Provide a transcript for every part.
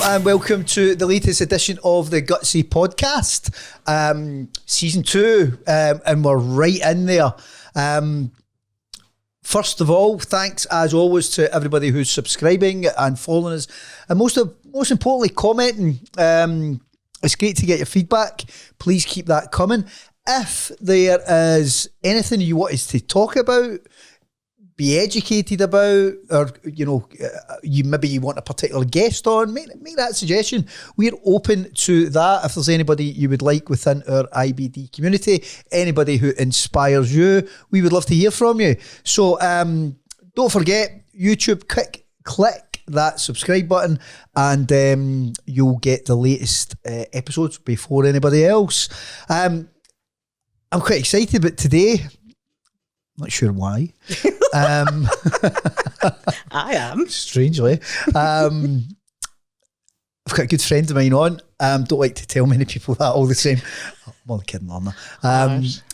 and welcome to the latest edition of the GUTSY podcast, season 2, and we're right in there. First of all, thanks as always to everybody who's subscribing and following us, and most importantly, commenting. It's great to get your feedback. Please keep that coming. If there is anything you want us to talk about, be educated about, or you want a particular guest on, make that suggestion. We're open to that. If there's anybody you would like within our IBD community, anybody who inspires you, we would love to hear from you. So don't forget, YouTube, click that subscribe button, and you'll get the latest episodes before anybody else. I'm quite excited about today. Not sure why. I am. Strangely. I've got a good friend of mine on. Don't like to tell many people that all the same. I'm only kidding, Lorna.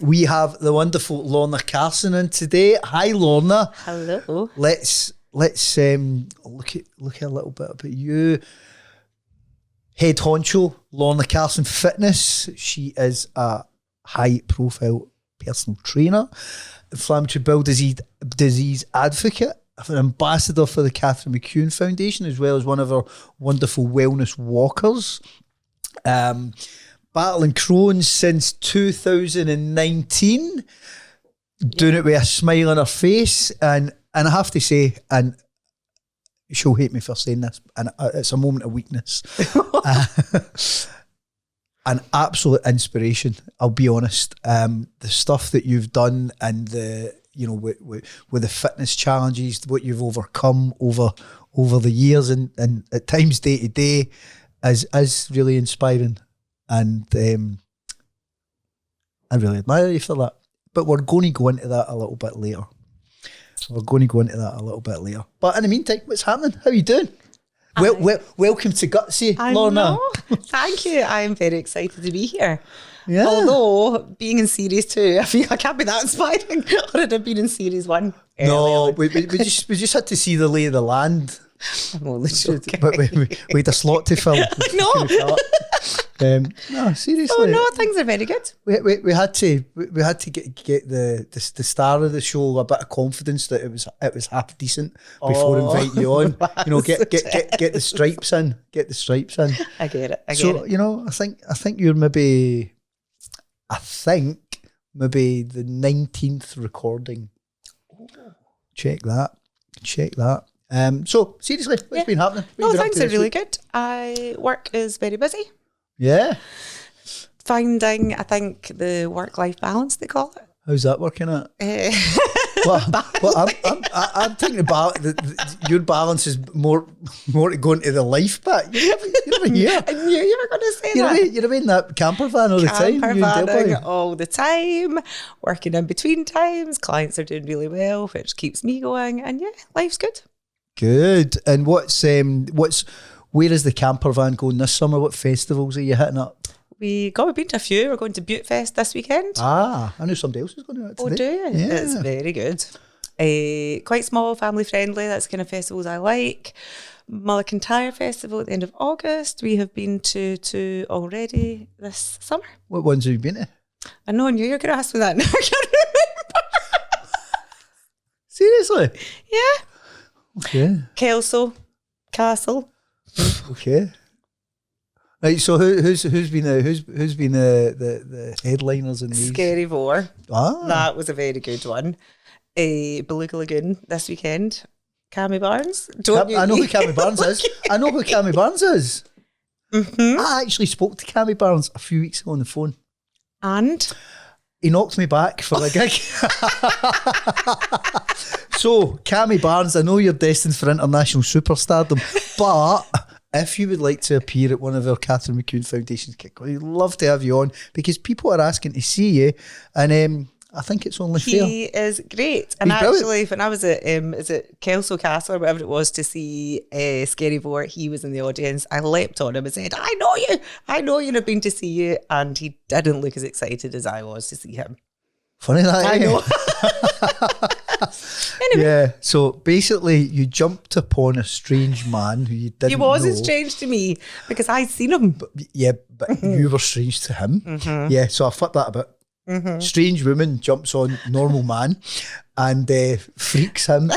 We have the wonderful Lorna Carson in today. Hi, Lorna. Hello. Let's look at a little bit about you. Head honcho, Lorna Carson Fitness. She is a high-profile personal trainer, inflammatory bowel disease advocate, an ambassador for the Catherine McEwan Foundation, as well as one of our wonderful wellness walkers. Battling Crohn's since 2019, doing it with a smile on her face, and I have to say, and she'll hate me for saying this, and it's a moment of weakness. An absolute inspiration, I'll be honest. The stuff that you've done, and the with the fitness challenges, what you've overcome over the years, and at times day to day, is really inspiring. And I really admire you for that. But we're going to go into that a little bit later. But in the meantime, what's happening? How are you doing? Welcome to GUTSY, Lorna. Thank you. I'm very excited to be here. Yeah. Although being in series 2, I feel I can't be that inspiring. Or I'd have been in series 1. No, we just had to see the lay of the land. I'm only joking. But we had a slot to fill. No. No, seriously. Oh no, things are very good. We had to get the star of the show a bit of confidence that it was half decent before inviting you on. Get the stripes in. Get the stripes in. I get it. I think you're maybe the 19th recording. Check that. So seriously, what's been happening? Things are really good. Work is very busy. Yeah. Finding, I think, the work-life balance, they call it. How's that working out? I'm thinking about your balance is more to go into the life bit. You're never here. I knew you were going to say that. You're in that camper van all the time. Camper vanning all the time, working in between times. Clients are doing really well, which keeps me going. And yeah, life's good. Good. And where is the camper van going this summer? What festivals are you hitting up? We've been to a few. We're going to Butte Fest this weekend. I know somebody else is going to it today. Oh, do you? Yeah. It's very good. Quite small, family friendly. That's the kind of festivals I like. McEwan Festival at the end of August. We have been to 2 already this summer. What ones have you been to? I know, I knew you were going to ask me that. Now I can't remember. Seriously? Yeah. Okay. Kelso Castle. Okay. Right. So who's been the headliners in these? Scary Vor. Ah, that was a very good one. Beluga Lagoon this weekend. Cammy Barnes. I know who Cammy Barnes is. I know who Cammy Barnes is. Mm-hmm. I actually spoke to Cammy Barnes a few weeks ago on the phone. And? He knocked me back for a gig. So, Cammy Barnes, I know you're destined for international superstardom, but if you would like to appear at one of our Catherine McEwan Foundation's kick, we'd love to have you on, because people are asking to see you, and I think it's only fair. He is great. And actually, when I was at is it Kelso Castle or whatever it was to see Scary Vor, he was in the audience. I leapt on him and said, I know you, and I've been to see you. And he didn't look as excited as I was to see him. Funny that, I know. Yeah. So basically, you jumped upon a strange man who you didn't know. He wasn't strange to me because I'd seen him. But you were strange to him. Yeah. So I flipped that a bit. Strange woman jumps on normal man and freaks him. Now,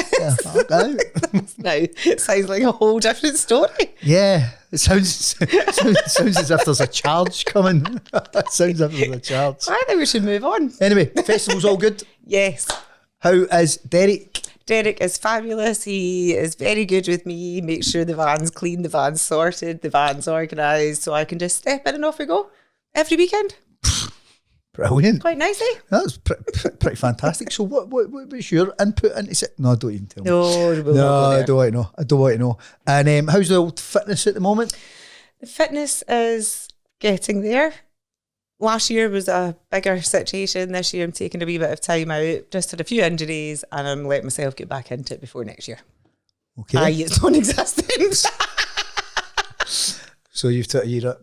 it sounds like a whole different story. Yeah, it sounds as if there's a charge coming. It sounds as if there's a charge. I think we should move on. Anyway, festival's all good. Yes. How is Derek? Derek is fabulous. He is very good with me. Makes sure the van's clean, the van's sorted, the van's organised, so I can just step in and off we go every weekend. Brilliant. Quite nice, eh? That's pretty fantastic. So what's your input into it? No, don't even tell me. No, I don't want to know. I don't want to know. And how's the old fitness at the moment? The fitness is getting there. Last year was a bigger situation. This year I'm taking a wee bit of time out. Just had a few injuries and I'm letting myself get back into it before next year. Okay. It's non-existent. So you've took a year out.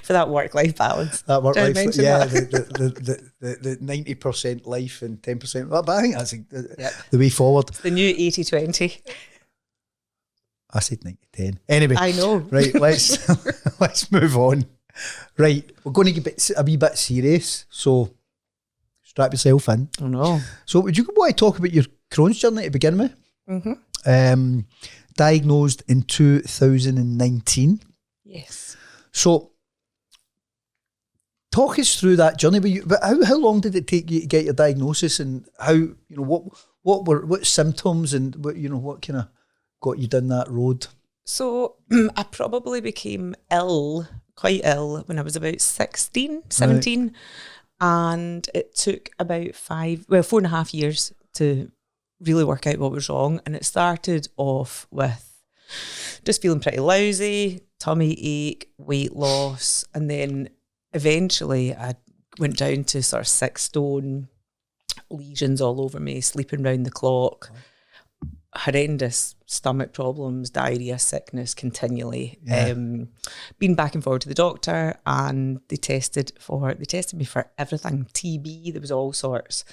For that work-life balance. That work-life, yeah. The 90% life and 10%. But I think that's the way forward. It's the new 80-20. I said 90-10. Anyway. I know. Right, let's move on. Right, we're going to get a wee bit serious, so strap yourself in. Oh no. So would you want to talk about your Crohn's journey to begin with? Diagnosed in 2019. Yes. So talk us through that journey. But how long did it take you to get your diagnosis, and how, you know, what symptoms and what kind of got you down that road? So I probably became quite ill when I was about 16, 17. Right. And it took about 4.5 years to really work out what was wrong. And it started off with just feeling pretty lousy, tummy ache, weight loss. And then eventually I went down to sort of 6 stone, lesions all over me, sleeping round the clock. Horrendous stomach problems, diarrhea, sickness continually. Yeah. Been back and forward to the doctor, and they tested me for everything. TB, there was all sorts.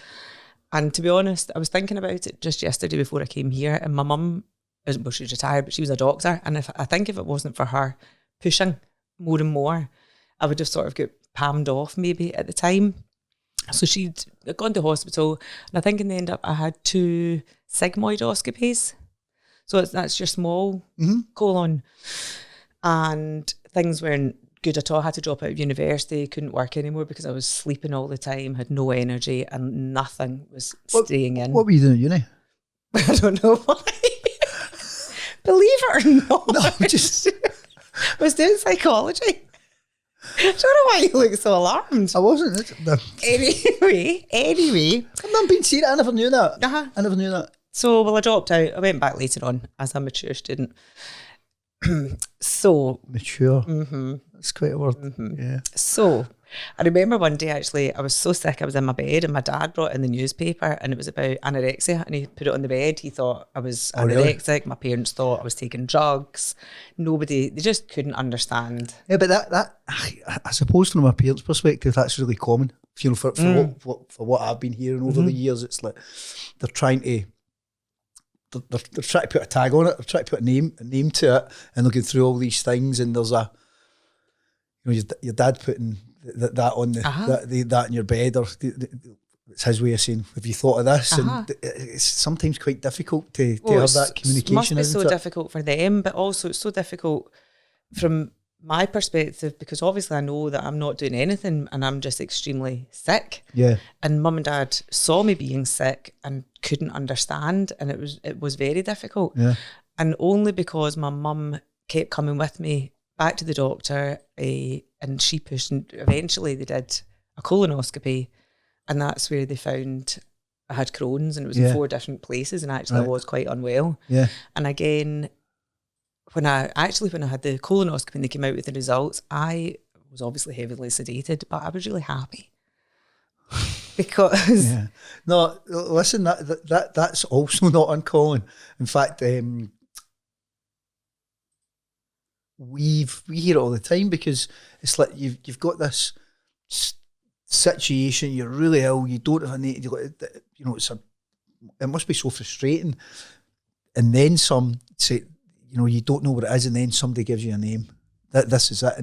And to be honest, I was thinking about it just yesterday before I came here, and my mum, well, she's retired, but she was a doctor, and I think if it wasn't for her pushing more and more, I would have sort of got palmed off maybe at the time. So she'd gone to hospital, and I think in the end up I had 2 sigmoidoscopies. So that's your small colon. And things weren't good at all. I had to drop out of university, couldn't work anymore because I was sleeping all the time, had no energy, and nothing was staying in. What were you doing at uni? I don't know why. Believe it or not. No, I was doing psychology. I don't know why you look so alarmed. I wasn't. Anyway. I'm not being serious. I never knew that. I never knew that. So, I dropped out. I went back later on as a mature student. So. Mature. Mm-hmm. That's quite a word. Mm-hmm. Yeah. So, I remember one day actually, I was so sick, I was in my bed, and my dad brought in the newspaper, and it was about anorexia, and he put it on the bed. He thought I was anorexic. Really? My parents thought I was taking drugs. They just couldn't understand. Yeah, but that I suppose from a parent's perspective, that's really common. You know, for what I've been hearing over the years, it's like they're trying to put a tag on it. They're trying to put a name to it, and they'll go through all these things. And there's your dad putting that on that in your bed, or it's his way of saying, have you thought of this? And it's sometimes quite difficult to have that communication. It must be so difficult for them, but also it's so difficult from my perspective, because obviously I know that I'm not doing anything and I'm just extremely sick. Yeah. And mum and dad saw me being sick and couldn't understand, and it was very difficult. Yeah. And only because my mum kept coming with me back to the doctor, and she pushed, and eventually they did a colonoscopy, and that's where they found I had Crohn's, and it was in 4 different places, and actually I was quite unwell. Yeah. And again, when I had the colonoscopy and they came out with the results, I was obviously heavily sedated, but I was really happy. Because no, listen, that's also not uncommon. In fact, we hear it all the time, because it's like you've got this situation, you're really ill, you don't have it's a it must be so frustrating. And then some say, you know, you don't know what it is, and then somebody gives you a name. That this is it,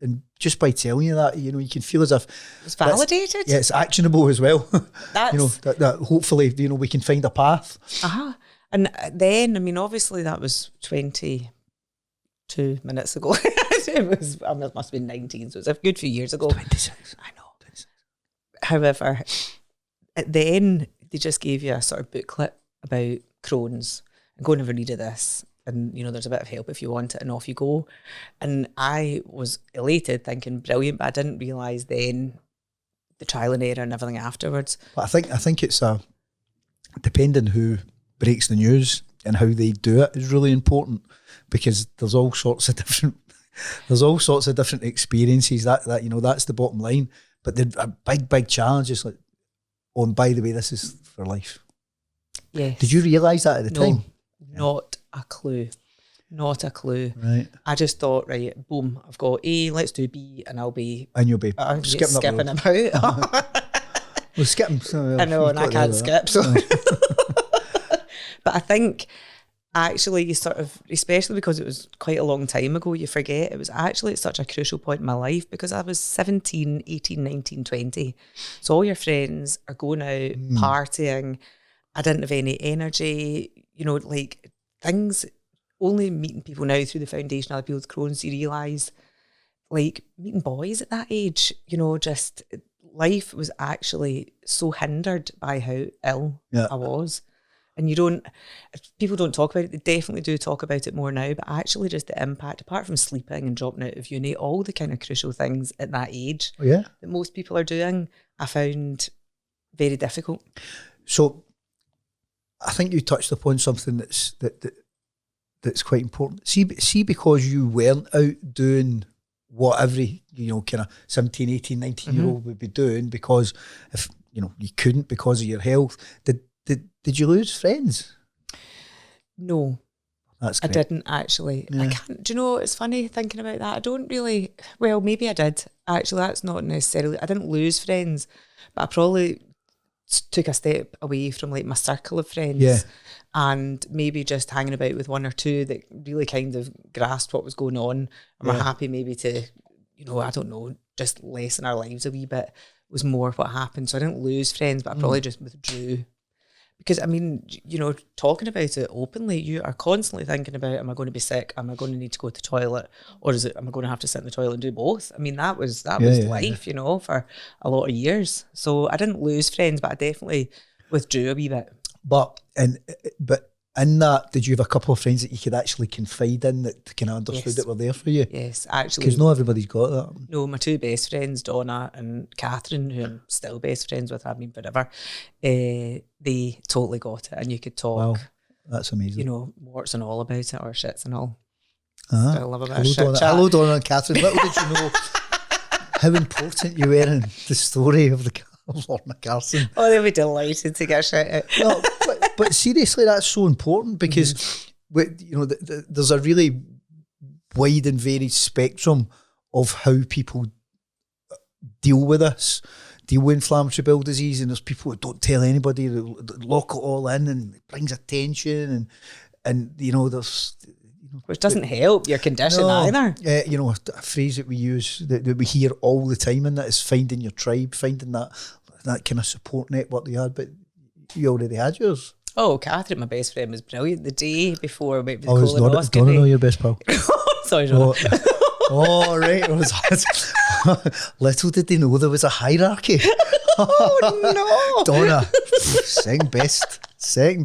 and just by telling you that, you know, you can feel as if it's validated. Yeah, it's actionable as well. That's, you know, that hopefully, you know, we can find a path. And then, I mean, obviously that was 22 minutes ago. It must have been 19, so it's a good few years ago. 26. I know. 26. However, then they just gave you a sort of booklet about Crohn's and go and have a read of this. And, you know, there's a bit of help if you want it, and off you go. And I was elated, thinking, brilliant, but I didn't realise then the trial and error and everything afterwards. But I think it's depending who breaks the news and how they do it is really important, because there's all sorts of different experiences. That you know, that's the bottom line. But a big challenge is like, oh, and by the way, this is for life. Yes. Did you realise that at the time? Not a clue. Not a clue. Right. I just thought, right, boom, I've got A, let's do B, and I'll be... And you'll be skipping about. We're skipping. So I know, and I can't skip. So. But I think, actually, you sort of, especially because it was quite a long time ago, you forget it was actually at such a crucial point in my life, because I was 17, 18, 19, 20. So all your friends are going out, partying. I didn't have any energy, you know, like things, only meeting people now through the foundation of other people with Crohn's, you realise, like meeting boys at that age, you know, just life was actually so hindered by how ill I was. And people don't talk about it, they definitely do talk about it more now, but actually just the impact, apart from sleeping and dropping out of uni, all the kind of crucial things at that age that most people are doing, I found very difficult. So I think you touched upon something that's quite important. See, because you weren't out doing what every, you know, kind of 17, 18, 19-year-old would be doing, because if, you know, you couldn't because of your health, did you lose friends? No. That's great. I didn't actually. Yeah. I can't, do you know, it's funny thinking about that. I don't really, well, maybe I did. Actually, that's not necessarily, I didn't lose friends, but I probably took a step away from like my circle of friends and maybe just hanging about with one or two that really kind of grasped what was going on and were happy maybe to, you know, I don't know, just lessen our lives a wee bit was more what happened. So I didn't lose friends, but I probably just withdrew. Because, I mean, you know, talking about it openly, you are constantly thinking about, am I going to be sick? Am I going to need to go to the toilet? Or am I going to have to sit in the toilet and do both? I mean, that was life, you know, for a lot of years. So I didn't lose friends, but I definitely withdrew a wee bit. But in that, did you have a couple of friends that you could actually confide in that kind of understood that were there for you? Yes, actually. Because not everybody's got that. No, my two best friends, Donna and Catherine, who I'm still best friends with, I've been forever, they totally got it. And you could talk. Wow, that's amazing. You know, warts and all about it, or shits and all. Still love a bit of shit chat. Hello, Donna and Catherine. Little did you know how important you were in the story of Lorna Carson. Oh, they'll be delighted to get shit out. No, but seriously, that's so important, because you know, there's a really wide and varied spectrum of how people deal with this, deal with inflammatory bowel disease, and there's people that don't tell anybody, that lock it all in, and it brings attention, and you know, there's... Which doesn't help your condition either. You know, a phrase that we use, that we hear all the time, and that is finding your tribe, finding that kind of support network that you had, but you already had yours. Oh, Catherine, my best friend, was brilliant. The day before we went to the colonoscopy. Donna know your best pal? Sorry, Donna. Oh, right. Little did they know there was a hierarchy. Oh, no. Donna, second best. I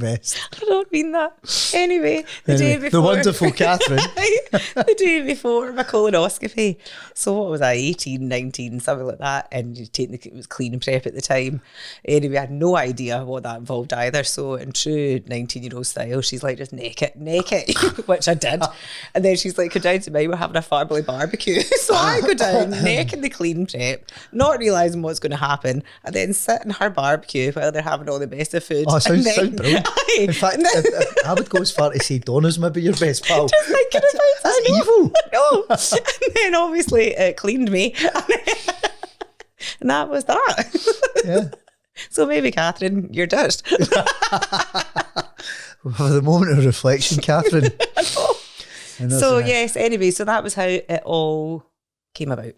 don't mean that. Anyway, the day before. The wonderful Catherine. The day before my colonoscopy. So what was I, 18, 19, something like that. And it was clean prep at the time. Anyway, I had no idea what that involved either. So in true 19-year-old style, she's like, just neck it, which I did. And then she's like, go down to me, we're having a family barbecue. So I go down, neck in the clean prep, not realising what's going to happen, and then sit in her barbecue while they're having all the best of food. Oh, sounds brilliant. In fact, I would go as far to say Donna's maybe your best pal. Just thinking about that. That's evil. No. And then obviously it cleaned me. And that was that. Yeah. So maybe, Catherine, you're dust. For the moment of reflection, Catherine. So yes, anyway, so that was how it all came about.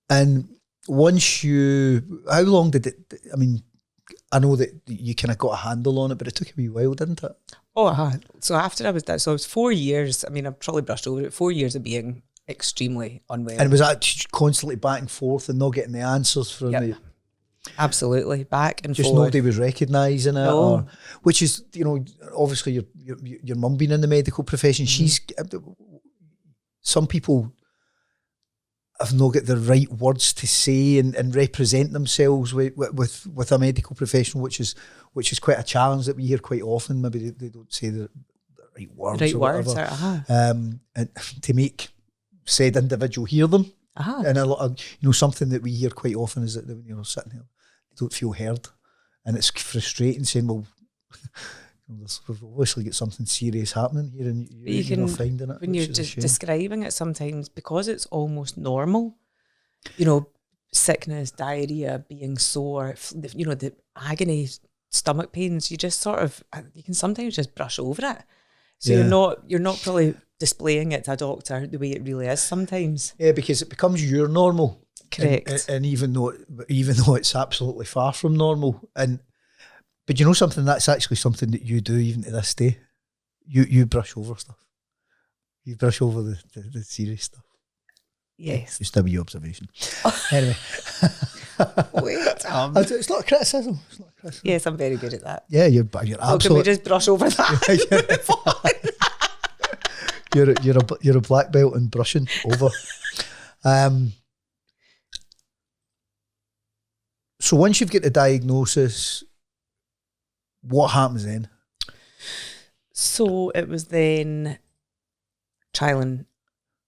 And once how long did it, I mean, I know that you kind of got a handle on it, but it took a wee while, didn't it? Oh, so after I was done, so it was 4 years. I mean, I've probably brushed over it. 4 years of being extremely unwell. And was that constantly back and forth and not getting the answers from Yep. Absolutely, back and just forth. nobody was recognising it, No. which is, obviously your mum being in the medical profession, she's, some people have not got the right words to say and represent themselves with a medical profession, which is quite a challenge that we hear quite often. Maybe they don't say the right words, and to make said individual hear them. And a lot of, something that we hear quite often is that when you're sitting there, you don't feel heard, and it's frustrating saying, well, we've obviously got something serious happening here, and you're not finding it. When you're just describing it, sometimes because it's almost normal, sickness, diarrhea, being sore, the agony, stomach pains, you just you can sometimes just brush over it. So you're not probably displaying it to a doctor the way it really is sometimes. Yeah, because it becomes your normal. Correct. And even though it's absolutely far from normal, but something, that's actually something that you do even to this day. You brush over stuff. You brush over the serious stuff. Yes. Just a wee observation. Anyway. Wait, it's not a criticism. Yes, I'm very good at that. Yeah, you're absolutely. Can we just brush over that? You're a black belt in brushing over. So once you've got the diagnosis, what happens then? So it was then trial and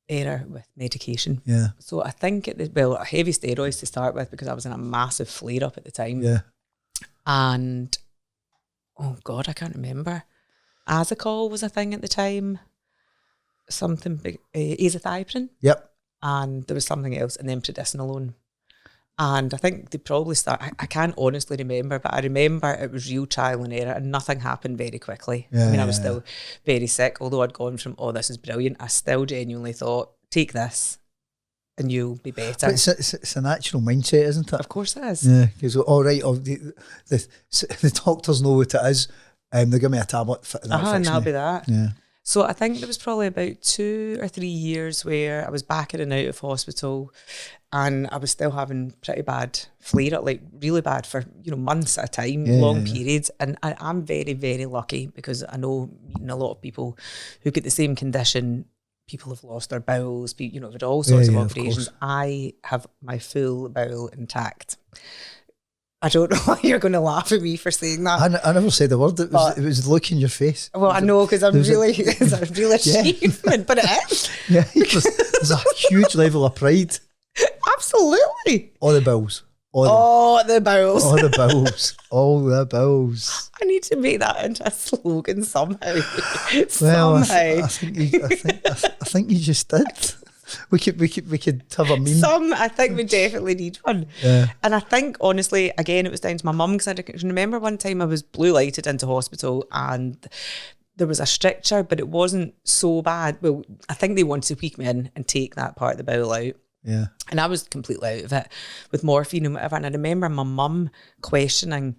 error with medication. Yeah. So I think heavy steroids to start with, because I was in a massive flare up at the time. Yeah. And oh God, I can't remember. Azicol was a thing at the time. Something big, azathioprine. Yep. And there was something else, and then prednisolone. And I think they probably I can't honestly remember, but I remember it was real trial and error, and nothing happened very quickly. Yeah, I was still very sick, although I'd gone from, this is brilliant, I still genuinely thought, take this and you'll be better. But it's a natural mindset, isn't it? Of course it is. Yeah, because the doctors know what it is, they give me a tablet and that'll be that. Yeah. So I think there was probably about 2 or 3 years where I was back in and out of hospital, and I was still having pretty bad flare up, like really bad for months at a time, long periods. And I'm very, very lucky, because I know, meeting a lot of people who get the same condition. People have lost their bowels, with all sorts of operations. I have my full bowel intact. I don't know why you're going to laugh at me for saying that. I never said the word. It was the look in your face. Well, I know, because it's a real achievement, but it is. Yeah, there's a huge level of pride. Absolutely. All the bills. All the bowels. All the bills. All the bills. I need to make that into a slogan somehow. Well, somehow. I think you just did. We could have a meme. I think we definitely need one. Yeah. And I think, honestly, again, it was down to my mum, because I can remember one time I was blue lighted into hospital, and there was a stricture, but it wasn't so bad. Well, I think they wanted to peek me in and take that part of the bowel out. Yeah. And I was completely out of it with morphine and whatever. And I remember my mum questioning,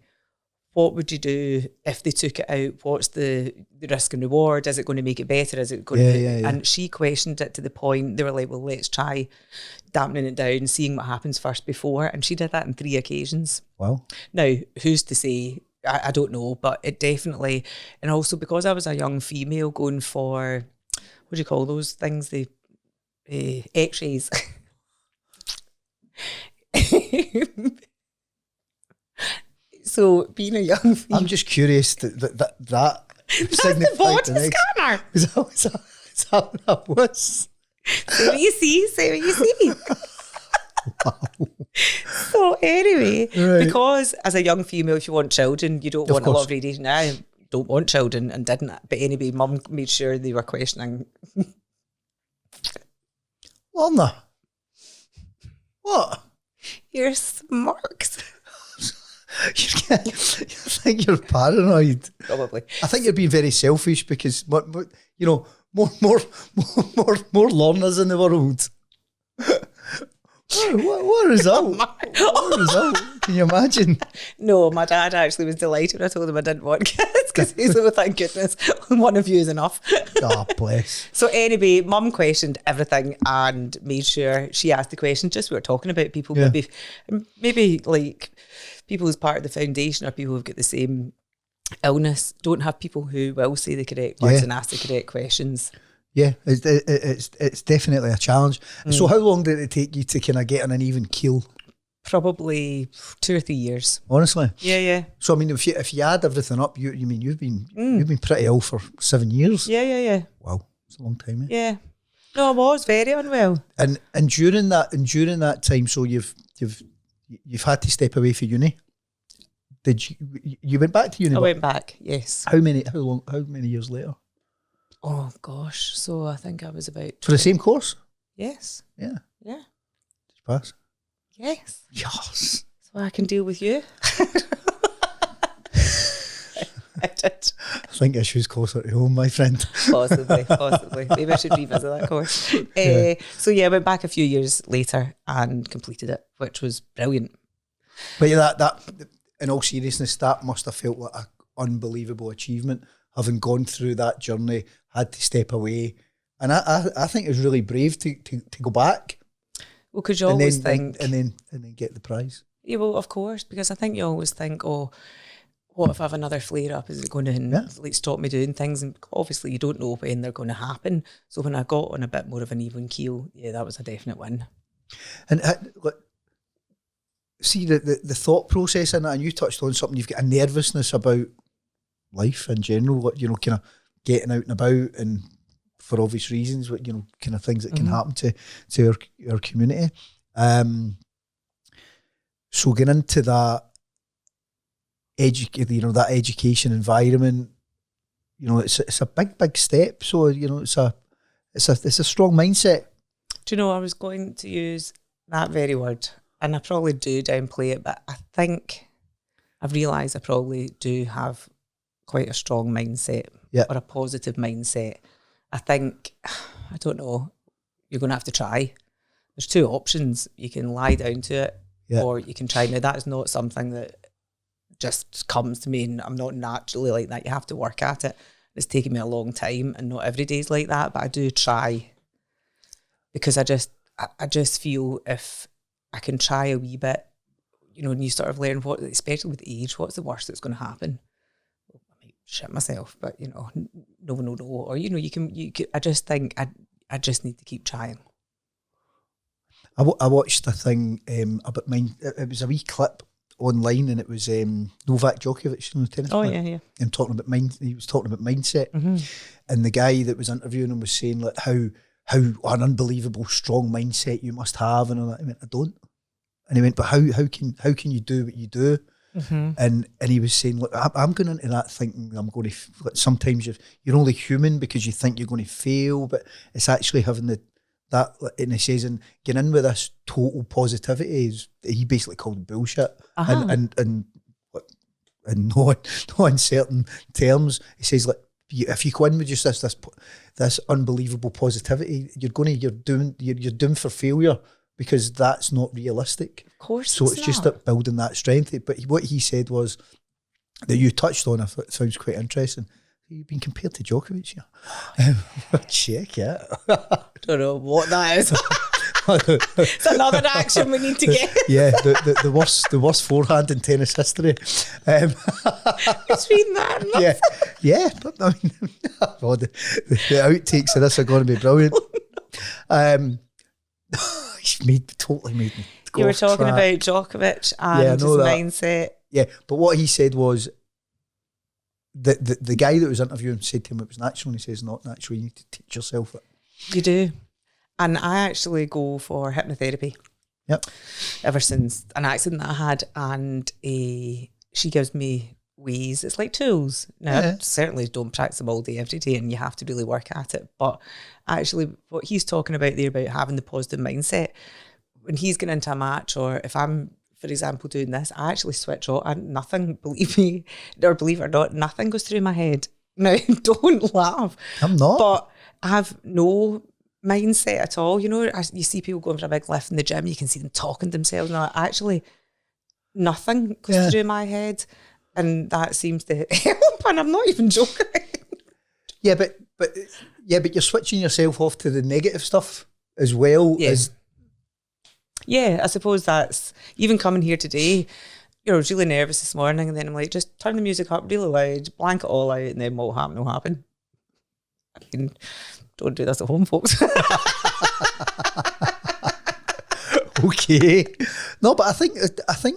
what would you do if they took it out? What's the risk and reward? Is it going to make it better? Is it going to be? And she questioned it to the point, they were like, well, let's try dampening it down, seeing what happens first before. And she did that on 3 occasions. Wow. Now, who's to say? I don't know, but it definitely, and also because I was a young female going for, what do you call those things? The x-rays. So being a young female, I'm just curious that that's the body scanner. Is that what that was? Say what you see. Wow. So anyway, Right. because as a young female, if you want children, you don't want a lot of radiation. I don't want children and didn't. But anyway, mum made sure they were questioning. Lorna, what? Your smirks. I think you're paranoid. Probably. I think you're being very selfish because you know, more Lornas in the world. What result? What result? Can you imagine? No, my dad actually was delighted when I told him I didn't want kids because he's like, thank goodness, one of you is enough. God bless. So anyway, Mum questioned everything and made sure she asked the question. Just we were talking about people, maybe like people who's part of the foundation or people who've got the same illness don't have people who will say the correct words and ask the correct questions. Yeah, it's definitely a challenge. So how long did it take you to kind of get on an even keel? Probably 2 or 3 years. Honestly? Yeah. So I mean, if you add everything up, you've been pretty ill for 7 years. Yeah. Wow, it's a long time. Eh? Yeah. No, I was very unwell. And during that time, so you've had to step away for uni. Did you went back to uni? I went back. Yes. How many years later? Oh gosh, so I think I was about for the same course. Yes. Yeah. Did you pass? Yes. Yes. So I can deal with you. I did. I think issues closer to home, my friend. Possibly. Maybe I should revisit that course. So I went back a few years later and completed it, which was brilliant. But yeah, that in all seriousness, that must have felt like an unbelievable achievement. Having gone through that journey, had to step away, and I think it was really brave to go back. Well, because you always think, and then get the prize. Yeah, well, of course, because I think you always think, oh, what if I have another flare up? Is it going to stop me doing things? And obviously, you don't know when they're going to happen. So when I got on a bit more of an even keel, that was a definite win. And see the thought process in that, and you touched on something. You've got a nervousness about life in general, kind of getting out and about, and for obvious reasons, kind of things that can happen to our community. So getting into that that education environment, it's a big step. So it's a strong mindset. Do you know, I was going to use that very word, and I probably do downplay it, but I think I've realised I probably do have quite a strong mindset or a positive mindset. I think, I don't know, you're going to have to try. There's 2 options. You can lie down to it or you can try. Now, that is not something that just comes to me, and I'm not naturally like that. You have to work at it. It's taken me a long time, and not every day's like that, but I do try because I just feel if I can try a wee bit, and you sort of learn especially with age, what's the worst that's going to happen? Shit myself, but no one will know. Or you can. I just think I just need to keep trying. I watched a thing about mine. It was a wee clip online, and it was Novak Djokovic, the tennis player. Yeah. And talking about he was talking about mindset, and the guy that was interviewing him was saying like how an unbelievable strong mindset you must have, and all that. I went, I don't. And he went, but how can you do what you do? And he was saying, look, I'm going into that thinking I'm going to, sometimes you're only human because you think you're going to fail, but it's actually having that, and he says, and getting in with this total positivity is, he basically called bullshit. And in no uncertain terms, he says, like, if you go in with just this unbelievable positivity, you're doomed for failure, because that's not realistic. Of course. So it's just that building that strength. But what he said was that you touched on, I thought it sounds quite interesting. You've been compared to Djokovic, check, Don't know what that is. It's another action we need to get. the worst forehand in tennis history. Between that and yeah. But I mean, the outtakes of this are going to be brilliant. Totally made me go You were off talking track. about Djokovic and his mindset. Yeah, but what he said was the guy that was interviewing said to him it was natural, and he says not natural. You need to teach yourself it. You do. And I actually go for hypnotherapy. Yep. Ever since an accident that I had, and she gives me ways. It's like tools. Now, I certainly don't practice them all day, every day, and you have to really work at it. But actually, what he's talking about there about having the positive mindset, when he's getting into a match, or if I'm for example, doing this, I actually switch off and nothing, believe me, or believe it or not, nothing goes through my head. Now, don't laugh. I'm not. But I have no mindset at all. You know, you see people going for a big lift in the gym, you can see them talking to themselves. And actually, nothing goes through my head. And that seems to help. And I'm not even joking. Yeah, but you're switching yourself off to the negative stuff as well as. Yeah, I suppose that's even coming here today. You know, I was really nervous this morning, and then I'm like, just turn the music up really loud, blank it all out, and then what will happen will happen. I mean, don't do this at home, folks. Okay. No, but I think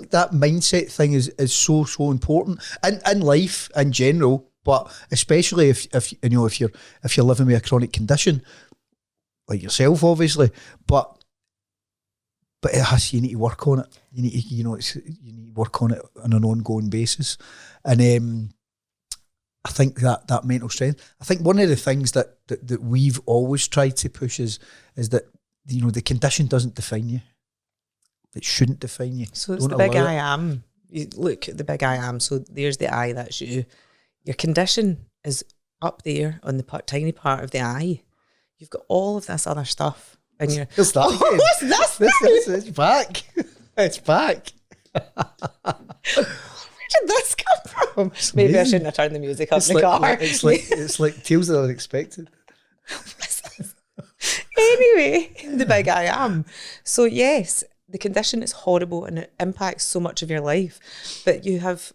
that mindset thing is so important in life in general, but especially if you're living with a chronic condition like yourself, obviously, but you need to work on it. You need to work on it on an ongoing basis, and I think that mental strength. I think one of the things that we've always tried to push is that the condition doesn't define you. It shouldn't define you. So it's the big I am. You look at the big I am. So there's the I, that's you. Your condition is up there on the tiny part of the I. You've got all of this other stuff. And you're, what's this? It's back. It's back. Where did this come from? Maybe I shouldn't have turned the music up in the car. It's like Tales that Unexpected. Anyway, the big I am. So yes, the condition is horrible and it impacts so much of your life, but you have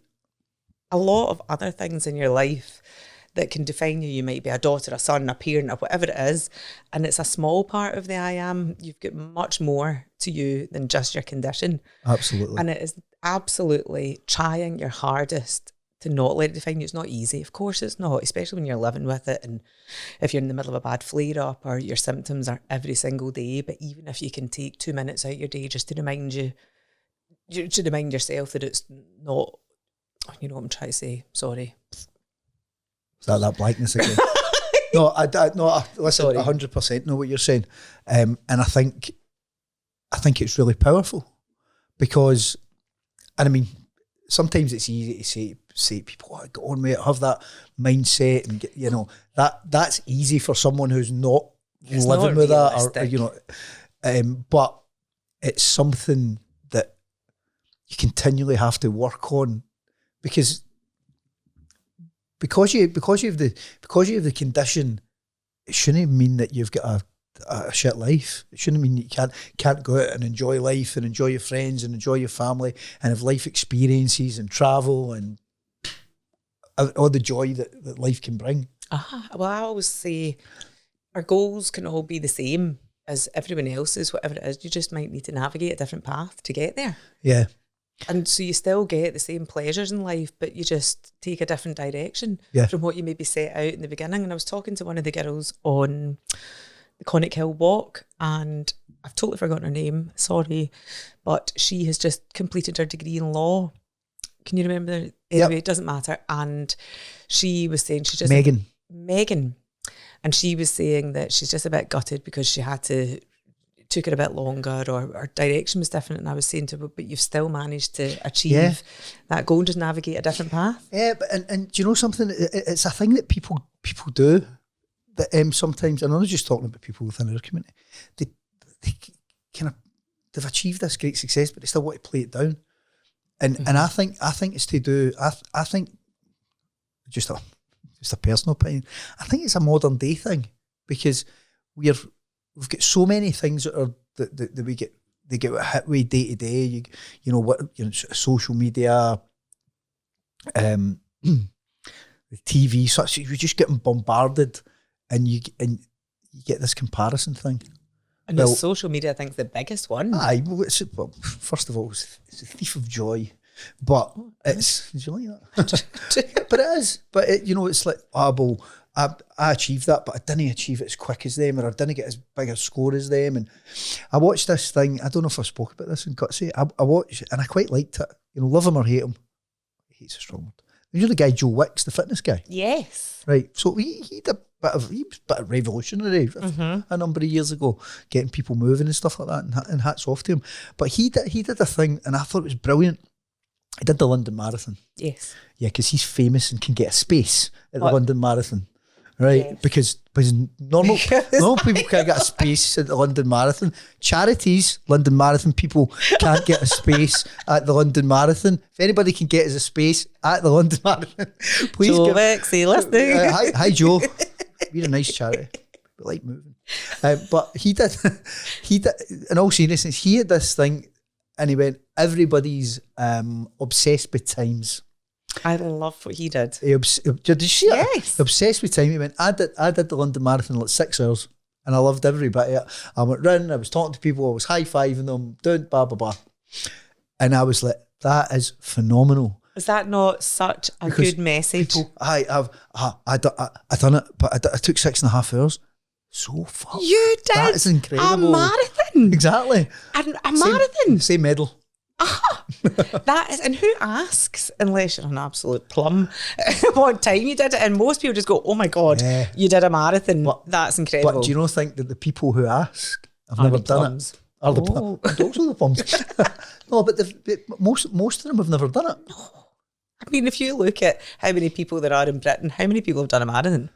a lot of other things in your life that can define you. You might be a daughter, a son, a parent, or whatever it is, and it's a small part of the I am. You've got much more to you than just your condition. Absolutely. And it is absolutely trying your hardest to not let it define you. It's not easy. Of course it's not, especially when you're living with it and if you're in the middle of a bad flare-up or your symptoms are every single day. But even if you can take 2 minutes out your day just to remind yourself that it's not, you know what I'm trying to say, sorry. Is that blackness again? No, I listen, 100% know what you're saying. And I think it's really powerful because, and I mean, sometimes it's easy to say to people, oh, go on with it, have that mindset and get, that's easy for someone who's not living with that but it's something that you continually have to work on because you have the condition, it shouldn't mean that you've got a shit life. It shouldn't mean that you can't go out and enjoy life and enjoy your friends and enjoy your family and have life experiences and travel and all the joy that life can bring. Well, I always say our goals can all be the same as everyone else's, whatever it is. You just might need to navigate a different path to get there. Yeah. And so you still get the same pleasures in life, but you just take a different direction from what you maybe set out in the beginning. And I was talking to one of the girls on the Conic Hill Walk, and I've totally forgotten her name, sorry, but she has just completed her degree in law. Can you remember? Anyway, It doesn't matter. And she was saying she's just... Megan. And she was saying that she's just a bit gutted because she had to... took her a bit longer or her direction was different, and I was saying to her, but you've still managed to achieve that goal and just navigate a different path. Yeah, but and do you know something? It's a thing that people do that sometimes, and I'm not just talking about people within our community, they they've achieved this great success, but they still want to play it down. And and I think it's to do. I think just a personal opinion. I think it's a modern day thing because we've got so many things that we get hit with day to day. Social media, the TV, such you're just getting bombarded, and you get this comparison thing. And the social media, I think, is the biggest one. Aye, first of all, it's a thief of joy, but it's. Did you like that? But it is. But it's like, I achieved that, but I didn't achieve it as quick as them, or I didn't get as big a score as them. And I watched this thing. I don't know if I spoke about this in GUTSY. I watched, and I quite liked it. Love him or hate him. Hate's a strong word. You know the guy Joe Wicks, the fitness guy? Yes. Right. So he had a he was a bit revolutionary a number of years ago, getting people moving and stuff like that, and hats off to him. But he did a thing, and I thought it was brilliant. He did the London Marathon. Yes. Yeah, because he's famous and can get a space at the London Marathon. Right, yeah. because normal people can't get a space at the London Marathon. Charities, London Marathon people can't get a space at the London Marathon. If anybody can get us a space at the London Marathon, please Joe Wexy, listening. Hi Joe, we're a nice charity. We like moving. But he did, in all seriousness, he had this thing, and he went, everybody's obsessed with times. I love what he did. Did you see it? Yes. Obsessed with time. He went, I did the London Marathon in like 6 hours, and I loved every bit of it. I went round, I was talking to people, I was high-fiving them, doing blah, blah, blah. And I was like, that is phenomenal. Is that not such a good message? I done it, but I took 6.5 hours. So fun. You did? That is incredible. A marathon? Exactly. A marathon? Same medal. That is, and who asks, unless you're an absolute plum, what time you did it? And most people just go, oh my God, you did a marathon. That's incredible. But do you think that the people who ask have never done it? Are the plums? Also the plums. No, but most of them have never done it. No. I mean, if you look at how many people there are in Britain, how many people have done a marathon?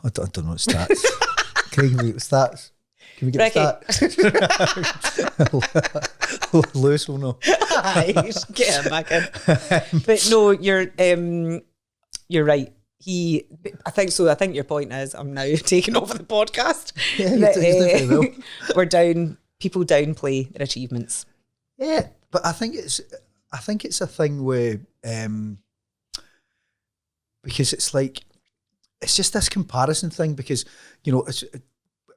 I don't know the stats. Can you give me the stats? Can we get that? Lewis will know. Get him back in. But no, you're right. I think so. I think your point is, I'm now taking over the podcast. Yeah, people downplay their achievements. Yeah, but I think it's a thing where because it's like, it's just this comparison thing, because it's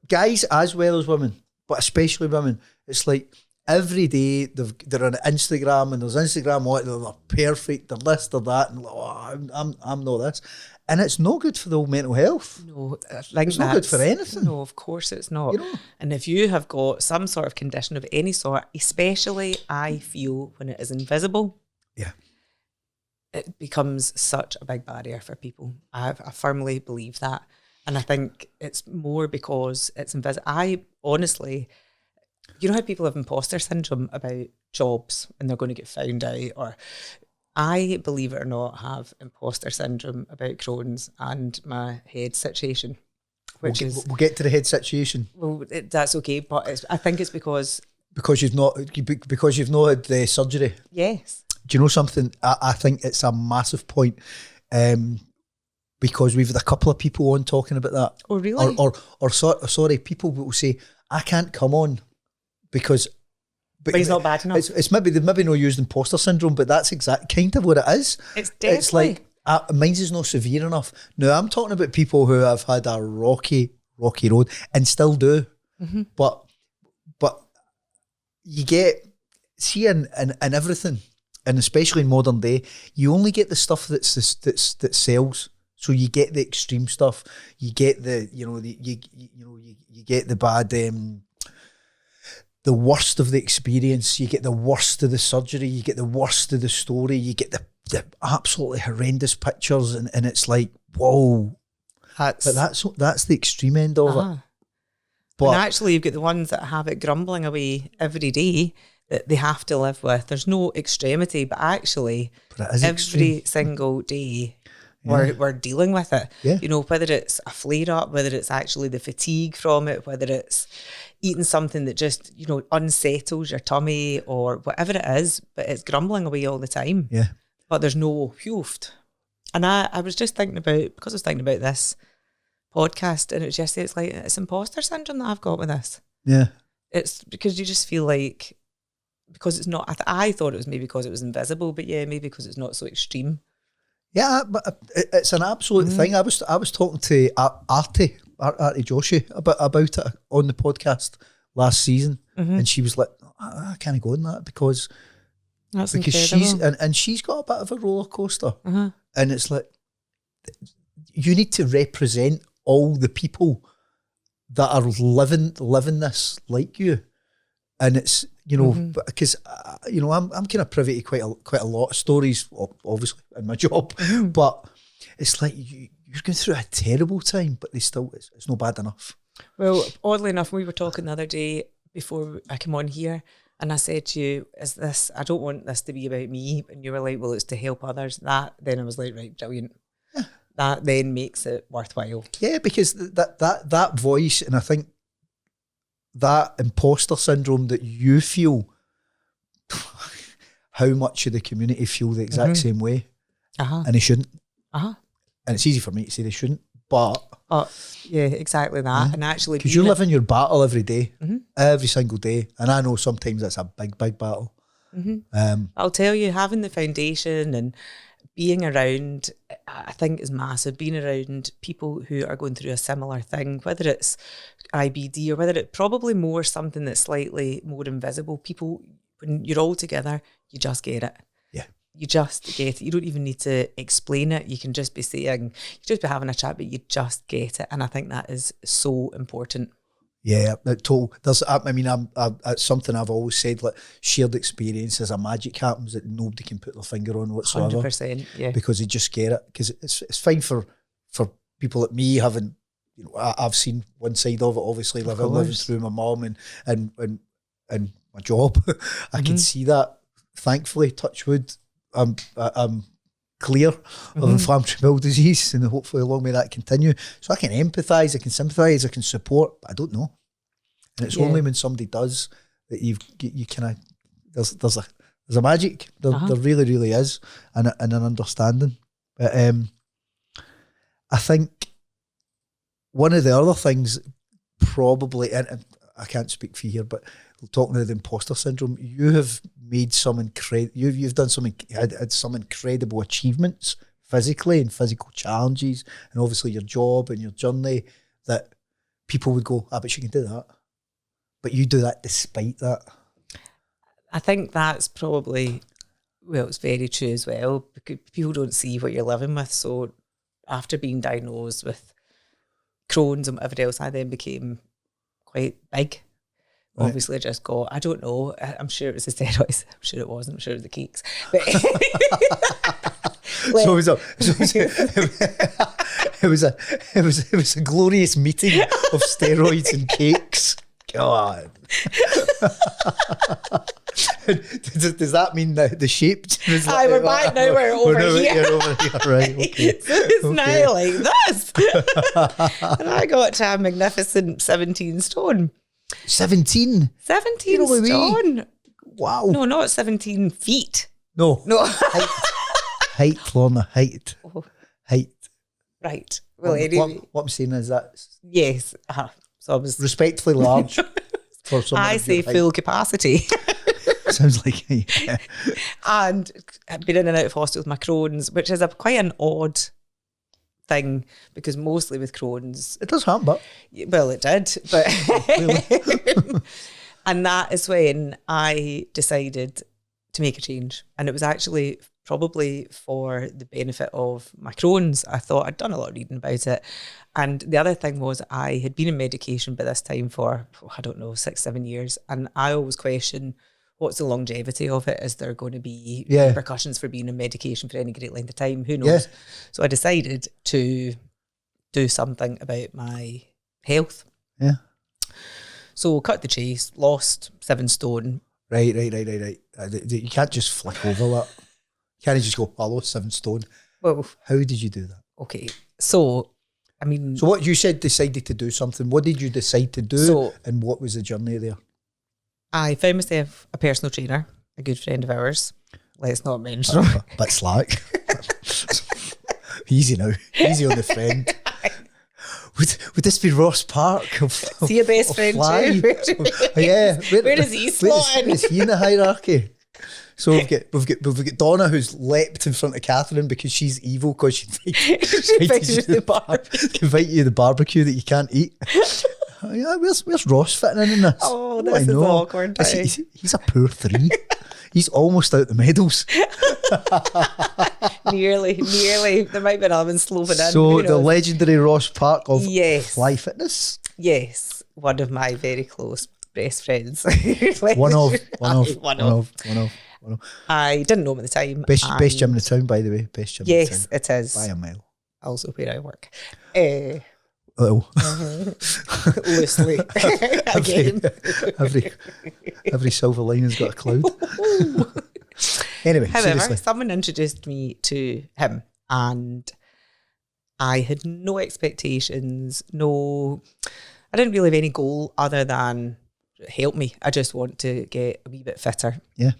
guys as well as women, but especially women. It's like every day they're on Instagram, and there's Instagram what they're perfect, they're this, they're that, and I'm not this, and it's no good for the old mental health. No, it's not good for anything. No, of course it's not. And if you have got some sort of condition of any sort, especially I feel when it is invisible, it becomes such a big barrier for people. I firmly believe that. And I think it's more because it's invisible. I honestly, you know how people have imposter syndrome about jobs and they're going to get found out, or I, believe it or not, have imposter syndrome about Crohn's and my head situation. We'll get to the head situation. Well, that's okay, but I think it's because you've not had the surgery. Yes. Do you know something? I think it's a massive point. Because we've had a couple of people on talking about that. Oh, really? Sorry, people will say, I can't come on because... But he's not bad enough. It's maybe, they've maybe not used imposter syndrome, but that's kind of what it is. It's definitely... It's like, mine's is not severe enough. Now, I'm talking about people who have had a rocky road and still do. Mm-hmm. But you get... See, in everything, and especially in modern day, you only get the stuff that sells. So you get the extreme stuff, you get the you get the bad, the worst of the experience, you get the worst of the surgery, you get the worst of the story, you get the absolutely horrendous pictures, and it's like, whoa, but that's the extreme end of it. But and actually, you've got the ones that have it grumbling away every day that they have to live with. There's no extremity, but actually, every single day. We're dealing with it. Yeah. Whether it's a flare up, whether it's actually the fatigue from it, whether it's eating something that just, unsettles your tummy or whatever it is, but it's grumbling away all the time. Yeah. But there's no poof. And I was just thinking about, because I was thinking about this podcast, and it's like, it's imposter syndrome that I've got with this. Yeah. It's because you just feel like, because it's not, I thought it was maybe because it was invisible, but yeah, maybe because it's not so extreme. Yeah, but it's an absolute thing. I was talking to Artie Joshi about it on the podcast last season, and she was like, I can't go on that because she's got a bit of a roller coaster, and it's like, you need to represent all the people that are living this like you, and it's because I'm kind of privy to quite a lot of stories, obviously in my job, but it's like you you're going through a terrible time, but it's not bad enough. Well, oddly enough, we were talking the other day before I came on here, and I said to you, I don't want this to be about me. And you were like, well, it's to help others. Then I was like, right, brilliant. Yeah. That then makes it worthwhile. Yeah, because that voice, and I think that imposter syndrome that you feel, how much of the community feel the exact same way. And they shouldn't. And it's easy for me to say they shouldn't, but... yeah, exactly that. And actually... Because you're living your battle every day, every single day. And I know sometimes it's a big, big battle. I'll tell you, having the foundation and being around, I think is massive. Being around people who are going through a similar thing, whether it's IBD or whether it's probably more something that's slightly more invisible. People, when you're all together, you just get it. You just get it. You don't even need to explain it. You can just be saying, you just be having a chat, but you just get it. And I think that is so important. Yeah, it's something I've always said, like shared experience is a magic happens that nobody can put their finger on whatsoever. 100%, yeah. Because they just get it. Because it's fine for people like me having, I've seen one side of it, obviously, living through my mom and my job. I can see that, thankfully, touch wood. I'm clear of inflammatory bowel disease, and hopefully along may that continue. So I can empathise, I can sympathise, I can support, but I don't know. And it's only when somebody does that you kind of there's a magic. There really, really is, and an understanding. But I think one of the other things probably, and I can't speak for you here, but talking about the imposter syndrome, you have made you've done had some incredible achievements physically and physical challenges, and obviously your job and your journey that people would go, but you can do that. But you do that despite that. I think that's probably, well, it's very true as well, because people don't see what you're living with. So after being diagnosed with Crohn's and whatever else, I then became quite big. Right. Obviously, I just got, I don't know, I'm sure it was the steroids. I'm sure it wasn't. I'm sure it was the cakes. But it was a glorious meeting of steroids and cakes. God. Does that mean the shape? We're back now, we're over here. Over here. Right, okay. So it's now like this. And I got to a magnificent 17 stone. 17? 17 stone. Wow. No, not 17 feet. No. Height, Lorna, height. Oh. Height. Right. Well, anyway. What I'm saying is that... Yes. So I was... Respectfully large. For I say full capacity. Sounds like yeah. And I've been in and out of hospital with my Crohn's, which is quite an odd thing, because mostly with Crohn's... It does happen, but... Well, it did, but... And that is when I decided to make a change. And it was actually probably for the benefit of my Crohn's. I thought I'd done a lot of reading about it. And the other thing was I had been in medication by this time for, 6-7 years. And I always question, what's the longevity of it? Is there going to be repercussions for being on medication for any great length of time? Who knows? Yeah. So I decided to do something about my health. Yeah. So cut the chase, lost 7 stone. Right. You can't just flick over that. You can't just go, I lost 7 stone. Well, how did you do that? Okay. So, I mean... So what you said, decided to do something. What did you decide to do, and what was the journey there? I found myself a personal trainer, a good friend of ours. Let's not mention him. Bit slack. Easy now. Easy on the friend. Would this be Ross Park? See your best friend too? Yeah. Where does he slot in? Is he in the hierarchy? So we've got Donna, who's leapt in front of Catherine because she's evil because she invited you to the barbecue that you can't eat. Yeah, where's Ross fitting in this? Oh, this is awkward. He's a poor 3. He's almost out the medals. Nearly. There might be another one sloping in. So the legendary Ross Park of Fly Fitness. Yes, one of my very close best friends. One of. I didn't know him at the time. Best gym in the town, by the way. Best gym in the town. Yes, it is. By a mile. also where I work. Loosely. Again. every silver lining's got a cloud. Anyway, however, seriously. someone introduced me to him, and I had no expectations, I didn't really have any goal other than help me. I just want to get a wee bit fitter. Yeah.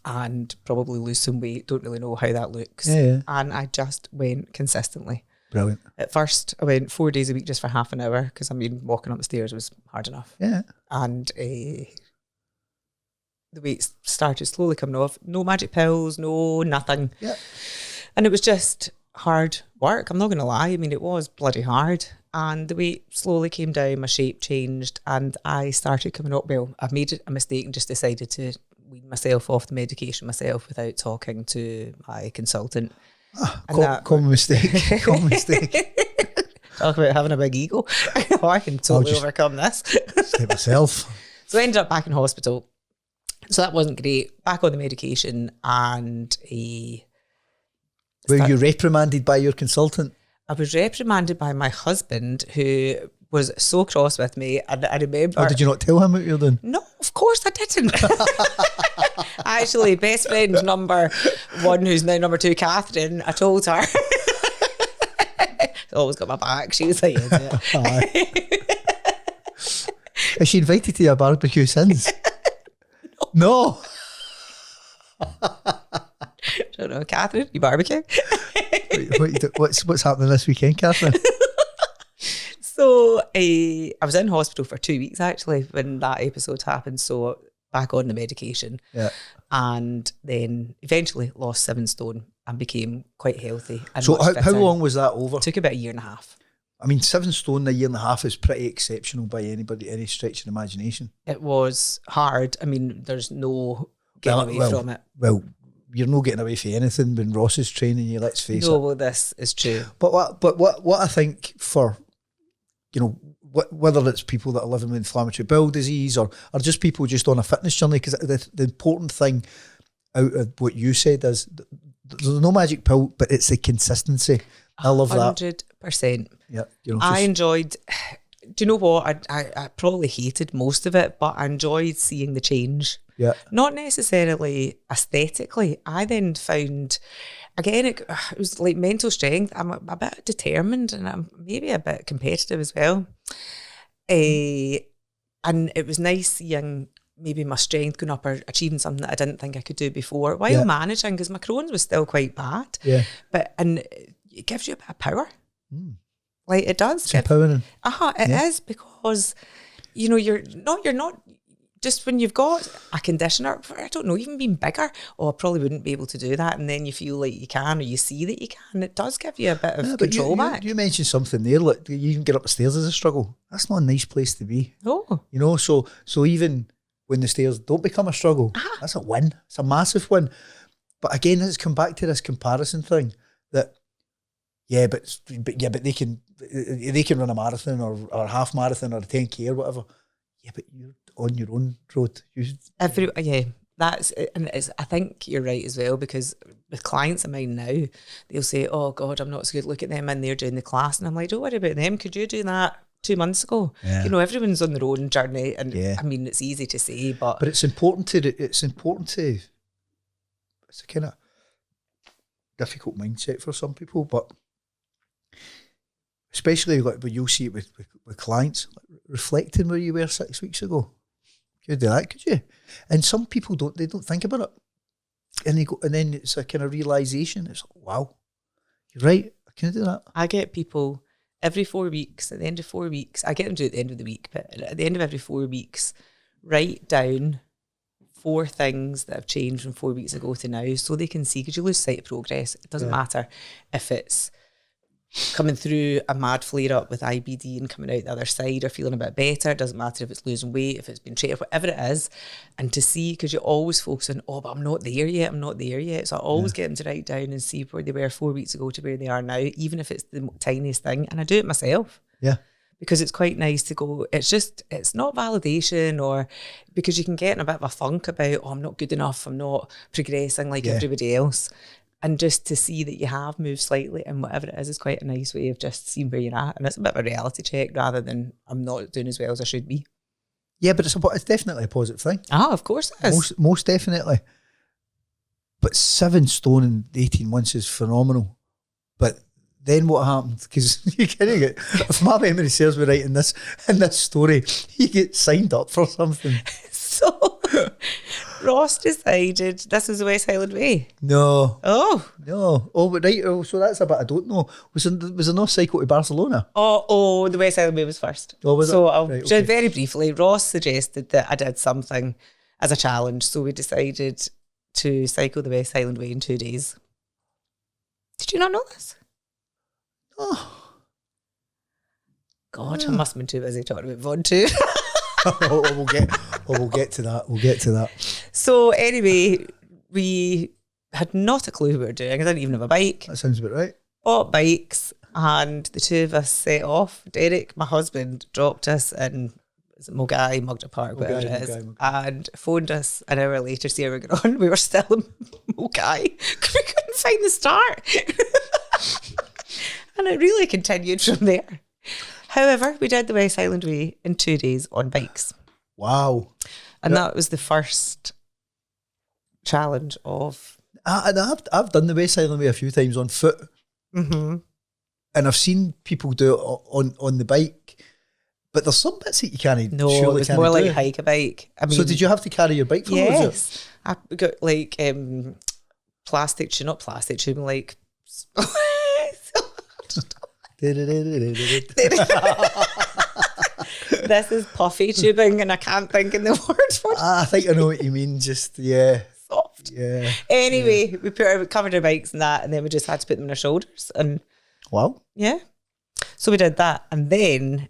And probably lose some weight. Don't really know how that looks. Yeah. And I just went consistently. Brilliant. At first, I went 4 days a week just for half an hour because walking up the stairs was hard enough. Yeah. And the weight started slowly coming off. No magic pills, no nothing. Yeah. And it was just hard work. I'm not going to lie. I mean, it was bloody hard. And the weight slowly came down, my shape changed, and I started coming up. Well, I've made a mistake and just decided to wean myself off the medication myself without talking to my consultant. Common mistake. Common mistake. Talk about having a big ego. I can totally overcome this. Stay myself. So I ended up back in hospital. So that wasn't great. Back on the medication, and were you reprimanded by your consultant? I was reprimanded by my husband, who was so cross with me. And I remember... Oh, did you not tell him what you were doing? No, of course I didn't. Actually, best friend number 1, who's now number 2, Catherine, I told her. Always got my back. She was like, Has she invited to a barbecue since? No. Don't know, Catherine, you barbecue? What's happening this weekend, Catherine? So I was in hospital for 2 weeks actually when that episode happened. So back on the medication, and then eventually lost 7 stone and became quite healthy. And so how long was that over? It took about 1.5 years. I mean, 7 stone in 1.5 years is pretty exceptional by any stretch of the imagination. It was hard. I mean, there's no getting away from it. Well, you're not getting away from anything when Ross is training you, let's face it. No, well, this is true. But what I think for, whether it's people that are living with inflammatory bowel disease or just people just on a fitness journey, because the important thing out of what you said is there's no magic pill, but it's the consistency. I love 100%. Yeah, I enjoyed... Do you know what? I probably hated most of it, but I enjoyed seeing the change. Yeah. Not necessarily aesthetically. I then found, again, it was like mental strength. I'm a bit determined and I'm maybe a bit competitive as well. And it was nice seeing maybe my strength going up or achieving something that I didn't think I could do before while managing, because my Crohn's was still quite bad. Yeah. And it gives you a bit of power. Like it does. It's empowering. It is, because you're not just when you've got a conditioner, I don't know, even being bigger, I probably wouldn't be able to do that, and then you feel like you can, or you see that you can. It does give you a bit of control back. You mentioned something there, like you can get up the stairs as a struggle. That's not a nice place to be. Oh. So even when the stairs don't become a struggle, that's a win. It's a massive win. But again, let's come back to this comparison thing that but they can run a marathon or a half marathon or a 10K or whatever. Yeah, but you're on your own road. That's it. And I think you're right as well, because with clients of mine now, they'll say, "Oh God, I'm not so good. Look at them and they're doing the class," and I'm like, "Don't worry about them. Could you do that 2 months ago?" Yeah. Everyone's on their own journey, and I mean, it's easy to say, but it's important to. It's a kind of difficult mindset for some people, but especially like when you'll see it with clients, like reflecting where you were 6 weeks ago. You could do that, could you? And some people don't think about it. And then it's a kind of realisation. It's like, wow, you're right, I can do that. I get people every 4 weeks, at the end of 4 weeks, I get them to do it at the end of the week, but at the end of every 4 weeks, write down 4 things that have changed from 4 weeks ago to now, so they can see, because you lose sight of progress. It doesn't matter if it's coming through a mad flare-up with IBD and coming out the other side or feeling a bit better. It doesn't matter if it's losing weight, if it's been treated, whatever it is. And to see, because you always focus on, but I'm not there yet. So I always get them to write down and see where they were 4 weeks ago to where they are now, even if it's the tiniest thing. And I do it myself. Yeah. Because it's quite nice to go, it's not validation, or because you can get in a bit of a funk about, I'm not good enough, I'm not progressing like everybody else. And just to see that you have moved slightly and whatever it is quite a nice way of just seeing where you're at. And it's a bit of a reality check rather than I'm not doing as well as I should be. Yeah, but it's definitely a positive thing. Ah, of course it is. Most definitely. But 7 stone in 18 months is phenomenal. But then what happened? Because you kind of get, if my memory serves me right in this story, you get signed up for something. So Ross decided this was the West Highland Way. No. Oh. No. Oh, but right. Oh, so that's a bit I don't know. Was there no cycle to Barcelona? Oh, the West Highland Way was first. Oh, was it? So I'll right, just very briefly, Ross suggested that I did something as a challenge. So we decided to cycle the West Highland Way in 2 days. Did you not know this? Oh. God, I must have been too busy talking about VOD too. We'll get to that. We'll get to that. So anyway, we had not a clue who we were doing. I didn't even have a bike. That sounds about right. Bought bikes and the two of us set off. Derek, my husband, dropped us in Mugger Park, whatever it is, and phoned us an hour later to see how we got on. We were still in Mugger because we couldn't find the start. And it really continued from there. However, we did the West Highland Way in 2 days on bikes. Wow. And that was the first challenge of... And I've done the West Highland Way a few times on foot. Mm-hmm. And I've seen people do it on the bike. But there's some bits that you can't No, it was more like hike a bike. I mean, so did you have to carry your bike for yes. I got like plastic tubing, not plastic tubing, like... This is puffy tubing and I can't think of the word for it. I think I know what you mean. Just, yeah. Soft. Yeah. Anyway, we covered our bikes and that, and then we just had to put them on our shoulders. And wow. Yeah. So we did that. And then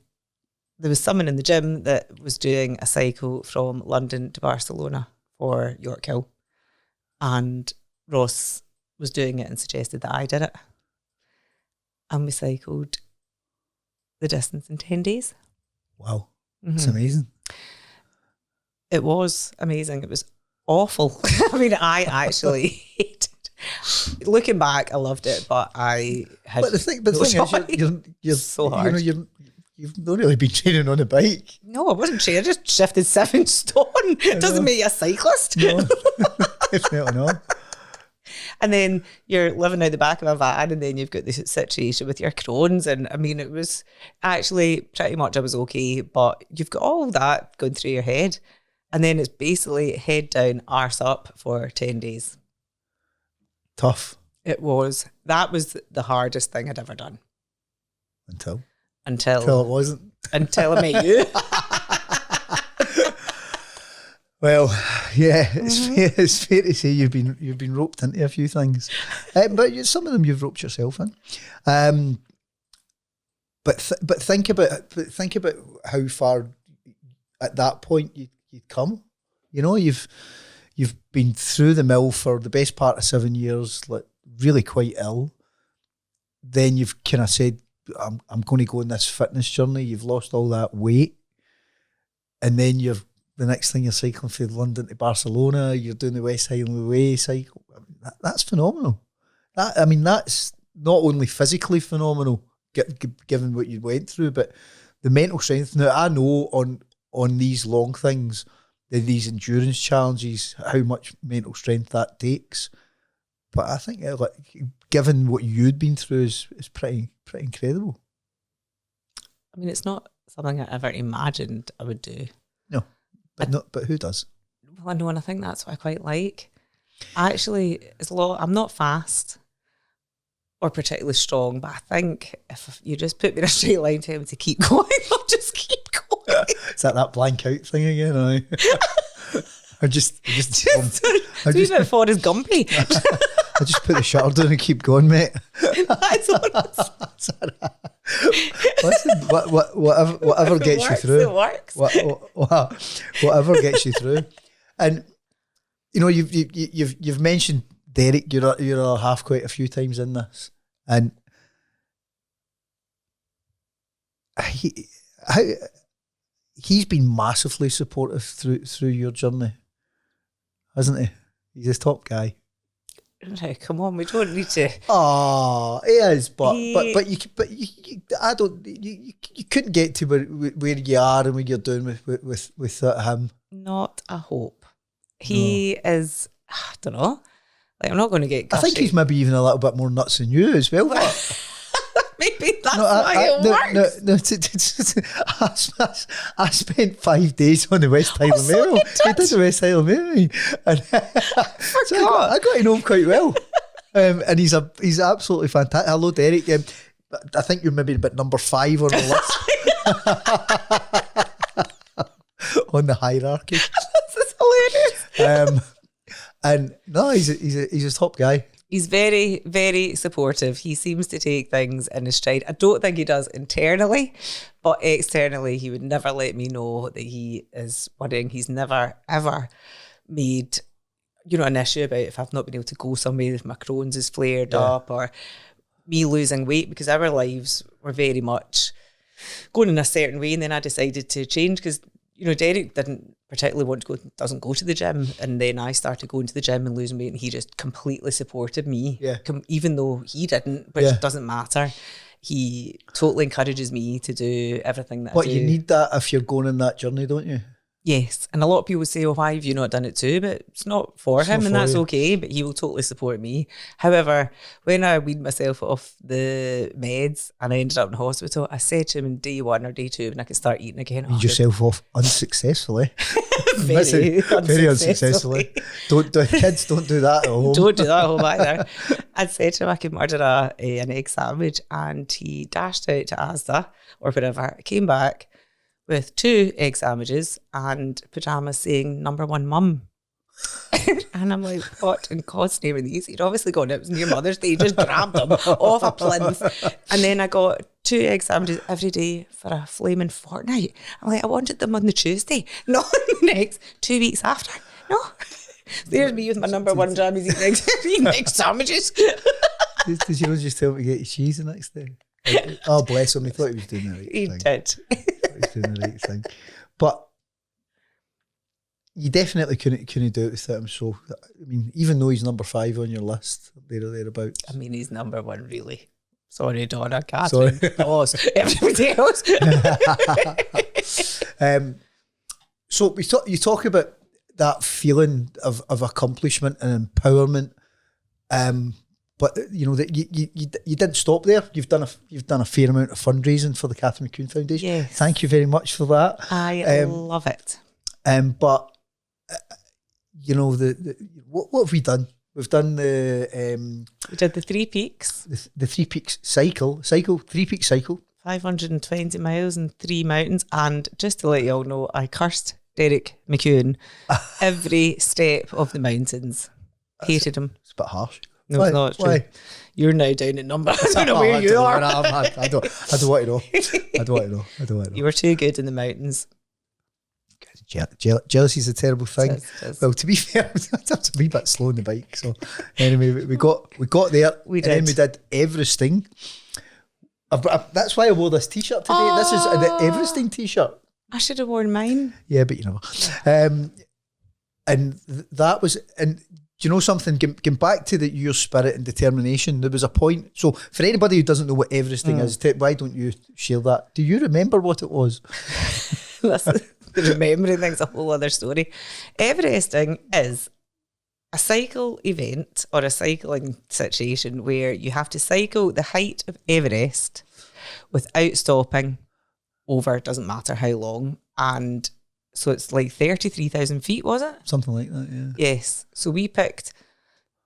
there was someone in the gym that was doing a cycle from London to Barcelona for York Hill. And Ross was doing it and suggested that I did it. And we cycled the distance in 10 days. Wow. It's amazing. It was amazing. It was awful. I mean, I actually hated it. Looking back, I loved it, but I had But the thing is, you're so hard. You've not really been training on a bike. No, I wasn't training. I just shifted 7 stone. It doesn't make you a cyclist. No, definitely not. And then you're living out the back of a van, and then you've got this situation with your Crohn's. And I mean, it was actually pretty much I was okay, but you've got all that going through your head. And then it's basically head down, arse up for 10 days. Tough. It was. That was the hardest thing I'd ever done. Until it wasn't. Until I met you. Well, yeah, it's fair to say you've been roped into a few things, but some of them you've roped yourself in. But think about how far at that point you'd come. You know, you've been through the mill for the best part of 7 years, like really quite ill. Then you've kind of said, I'm going to go on this fitness journey. You've lost all that weight, and then the next thing you're cycling from London to Barcelona, you're doing the West Highland Way cycle. I mean, that's phenomenal. That's not only physically phenomenal, given what you went through, but the mental strength. Now, I know on these long things, these endurance challenges, how much mental strength that takes. But I think, given what you'd been through, is pretty incredible. I mean, it's not something I ever imagined I would do. No. But who does? Well, I know, and I think that's what I quite like. Actually, I'm not fast or particularly strong, but I think if you just put me in a straight line to him to keep going, I'll just keep going. Is that blank out thing again? I just Forrest Gumpy. I just put the shutter down and keep going, mate. That's honest. Listen, whatever gets you through. It works. Whatever gets you through. And you know, you've mentioned Derek. You're half quite a few times in this, and he's been massively supportive through your journey, hasn't he? He's his top guy. Right, come on, we don't need to. Oh, it is, but you I don't. You couldn't get to where you are and what you're doing with him. Not a hope. He is. I don't know. Like, I'm not going to get gushy. I think he's maybe even a little bit more nuts than you as well. Maybe that's why it works. I spent 5 days on the West Highland Way. He did the West Highland Way, and so I got to know him quite well. And he's absolutely fantastic. Hello, Derek. I think you're maybe about number 5 on the list on the hierarchy. This is hilarious. And no, he's a top guy. He's very, very supportive. He seems to take things in his stride. I don't think he does internally, but externally, he would never let me know that he is worrying. He's never, ever made, an issue about if I've not been able to go somewhere, if my Crohn's is flared up, or me losing weight, because our lives were very much going in a certain way. And then I decided to change because, Derek didn't particularly doesn't go to the gym. And then I started going to the gym and losing weight, and he just completely supported me, even though he didn't, which doesn't matter. He totally encourages me to do everything that I do. But you need that if you're going on that journey, don't you? Yes. And a lot of people say, oh, why have you not done it too? But it's not for him, and that's okay. But he will totally support me. However, when I weaned myself off the meds and I ended up in hospital, I said to him in day 1 or day 2 when I could start eating again. Weaned yourself off unsuccessfully. Very unsuccessfully. Kids don't do that at home. Don't do that at home either. I said to him I could murder an egg sandwich, and he dashed out to Asda or whatever. Came back with 2 egg sandwiches and pyjamas saying "number 1 mum." And I'm like, what in God's name are these? He'd obviously gone, it was near Mother's Day, just grabbed them off a plinth. And then I got 2 egg sandwiches every day for a flaming fortnight. I'm like, I wanted them on the Tuesday, not the next 2 weeks after. No. There's me with my number 1 jammies eating egg sandwiches. Did you just tell me to get your cheese the next day? Oh, bless him. He thought he was doing the right thing. He did. He was doing the right thing. But you definitely couldn't do it with him. So, I mean, even though he's number 5 on your list, there or thereabouts. I mean, he's number 1, really. Sorry, Donna, Catherine, everybody else. So you talk about that feeling of accomplishment and empowerment. But that you didn't stop there. You've done a fair amount of fundraising for the Catherine McEwan Foundation. Yes. Thank you very much for that. I love it. But what have we done? We've done we did the 3 peaks. The 3 peaks cycle, 3 peak cycle. 520 miles and 3 mountains. And just to let you all know, I cursed Derek McEwan every step of the mountains. Hated him. It's a bit harsh. No, it's not true. Why? You're now down in number. I don't know where you are. I don't want to know. I don't want to know. You were too good in the mountains. Jealousy is a terrible thing. It is. Well, to be fair, that's a wee bit slow on the bike. So anyway, we got there. We did. And then we did Everesting. That's why I wore this T-shirt today. This is the Everesting T-shirt. I should have worn mine. Yeah, but you know. And that was, and do you know something? Going back to your spirit and determination, there was a point. So for anybody who doesn't know what Everesting is, why don't you share that? Do you remember what it was? The remembering thing's a whole other story. Everesting is a cycle event or a cycling situation where you have to cycle the height of Everest without stopping over, doesn't matter how long. And so it's like 33,000 feet, was it? Something like that, yeah. Yes. So we picked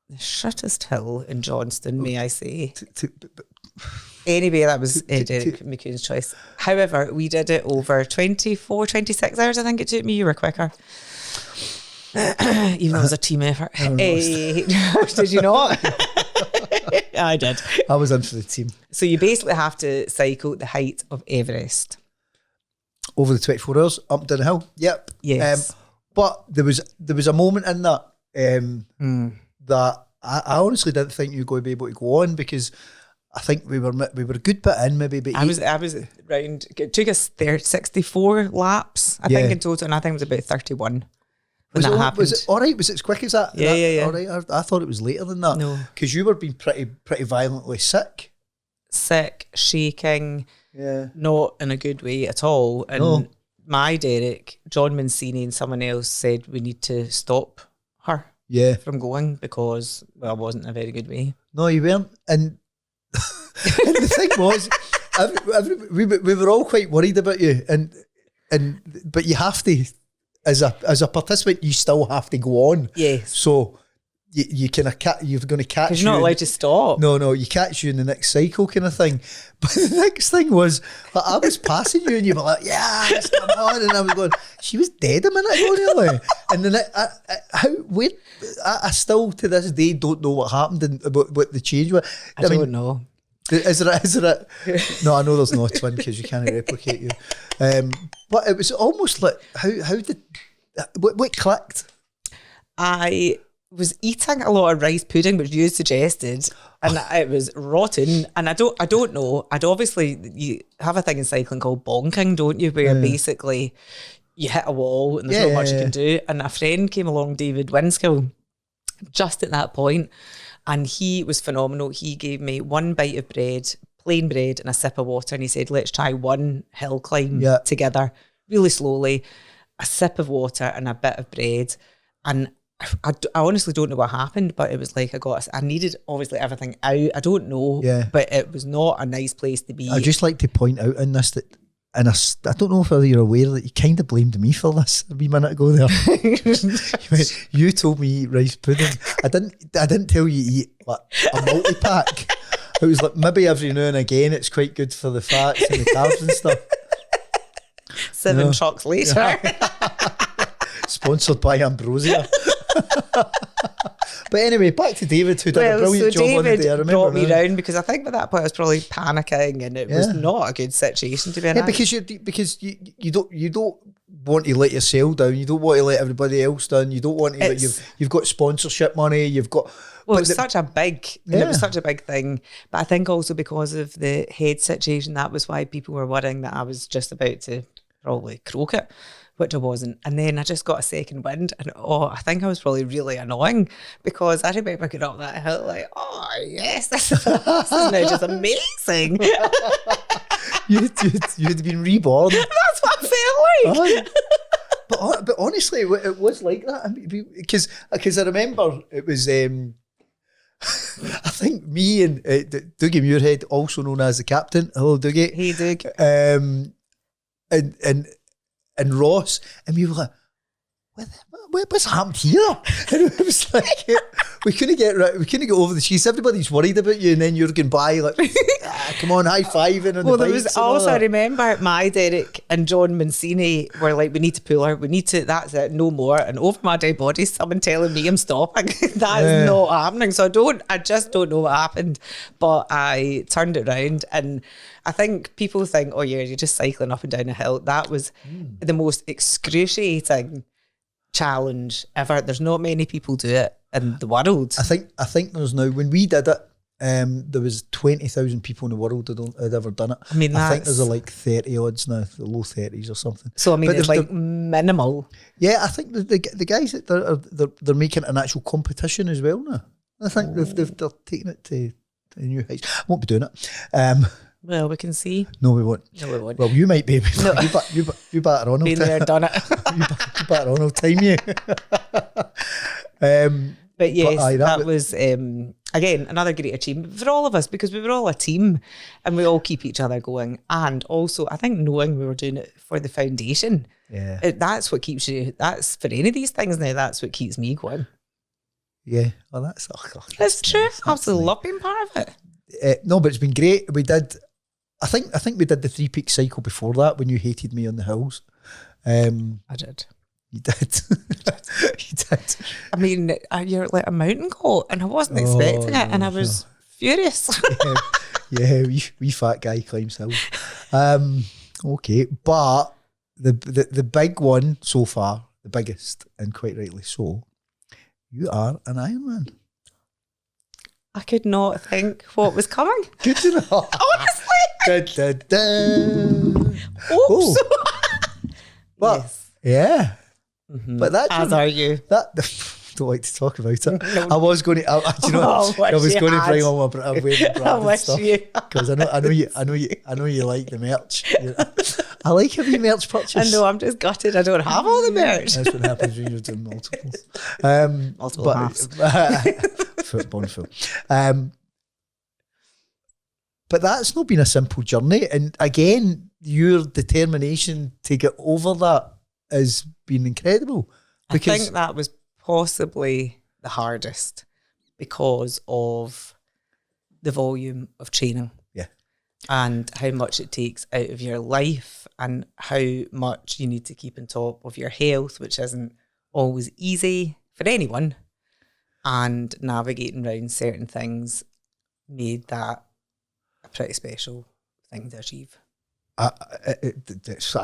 the shittest hill in Johnston, may I say. Anyway, that was Derek McEwan's choice. However, we did it over 24, 26 hours, I think it took me. You were quicker. Even though it was a team effort. Did you not? I did. I was in for the team. So you basically have to cycle the height of Everest. Over the 24 hours, up and down the hill. Yep. Yes. But there was a moment in that that I honestly didn't think you were going to be able to go on, because I think we were a good bit in, maybe. But I was around. It took us 64 laps, I think, in total, and I think it was about 31 when that happened. Was it all right? Was it as quick as that? Yeah. All right. I thought it was later than that. No. Because you were being pretty violently sick. Sick, shaking. Yeah. Not in a good way at all. And my Derek, John Mancini and someone else said we need to stop her from going because, well, I wasn't in a very good way. No, you weren't. And, and the thing was, we were all quite worried about you. But you have to, as a participant, you still have to go on. Yes. So you're going to catch because you're not allowed to stop. No, you catch you in the next cycle kind of thing. But the next thing was, like, I was passing you and you were like, yes, come on. And I was going, she was dead a minute ago, really. And then I still to this day don't know what happened and what the change was. I don't know. Is there no, I know there's no twin because you can't replicate you. But it was almost like, how did, what clicked? I was eating a lot of rice pudding, which you suggested, and it was rotten. And I don't know. You have a thing in cycling called bonking, don't you? Where basically you hit a wall and there's not much you can do. And a friend came along, David Winskill, just at that point, and he was phenomenal. He gave me one bite of bread, plain bread, and a sip of water, and he said, let's try one hill climb together, really slowly, a sip of water and a bit of bread. And I honestly don't know what happened, but it was like I needed obviously everything out. I don't know, but it was not a nice place to be. I'd just like to point out in this that, and I don't know whether you're aware that you kind of blamed me for this a wee minute ago there. You told me eat rice pudding. I didn't tell you eat like a multi-pack. It was like maybe every now and again it's quite good for the fats and the carbs and stuff. 7 trucks later. Sponsored by Ambrosia. But anyway, back to David, who did a brilliant job on the day. I remember brought me round because I think by that point I was probably panicking and it was not a good situation to be in. Yeah, because you don't want to let yourself down. You don't want to let everybody else down. You don't want to. You've got sponsorship money. You've got. Well, it was such a big thing. But I think also because of the head situation, that was why people were worrying that I was just about to probably croak it, which I wasn't. And then I just got a second wind and I think I was probably really annoying because I remember getting up that hill like, oh yes, this is now just amazing. You'd been reborn. That's what I felt like. But honestly, it was like that. Because I remember it was, I think me and Dougie Muirhead, also known as the captain. Hello, Dougie. Hey, Doug. And Ross, and we were like, what's happened here? And it was like, we couldn't get over the cheese. Everybody's worried about you, and then you're going by like, come on, high fiving on the bikes. Well, there was also, I remember my Derek and John Mancini were like, we need to pull her, that's it, no more. And over my dead body, someone telling me I'm stopping. That is not happening. So I just don't know what happened. But I turned it around, and I think people think, oh yeah, you're just cycling up and down a hill. That was the most excruciating challenge ever. There's not many people do it in the world. I think there's now, when we did it, there was 20,000 people in the world that had ever done it. I mean, I think there's like 30 odds now, the low 30s or something. So I mean, it's like minimal. Yeah, I think the guys that they're making an actual competition as well now. I think they're taking it to new heights. I won't be doing it. Well, we can see. No, we won't. Well, you might be. No. You batter on. Been there, done it. you batter on. I'll time you. But yes, that was, again, another great achievement for all of us because we were all a team and we all keep each other going. And also, I think knowing we were doing it for the foundation, that's what keeps you, that's for any of these things now, that's what keeps me going. Yeah, well, that's true. Nice. Absolutely love being part of it. No, but it's been great. We did, I think we did the 3 peak cycle before that when you hated me on the hills. I did. You did. You did. I mean, you're like a mountain goat, and I wasn't expecting it, and I was furious. Yeah, wee fat guy climbs hills. Okay, but the big one so far, the biggest, and quite rightly so, you are an Ironman. I could not think what was coming. Good enough. Honestly. Da, da, da. Oops. But, yes. Yeah. But that, as are you. That don't like to talk about it. No. I was going to. I was going to bring all my branded stuff because I know you like the merch. I like having merch purchase. I know. I'm just gutted. I don't have all the merch. That's what happens when you're doing multiples. Multiple halves. Bond full. But that's not been a simple journey, and again, your determination to get over that has been incredible. Because I think that was possibly the hardest because of the volume of training. Yeah. And how much it takes out of your life and how much you need to keep on top of your health, which isn't always easy for anyone. And navigating around certain things made that a pretty special thing to achieve. I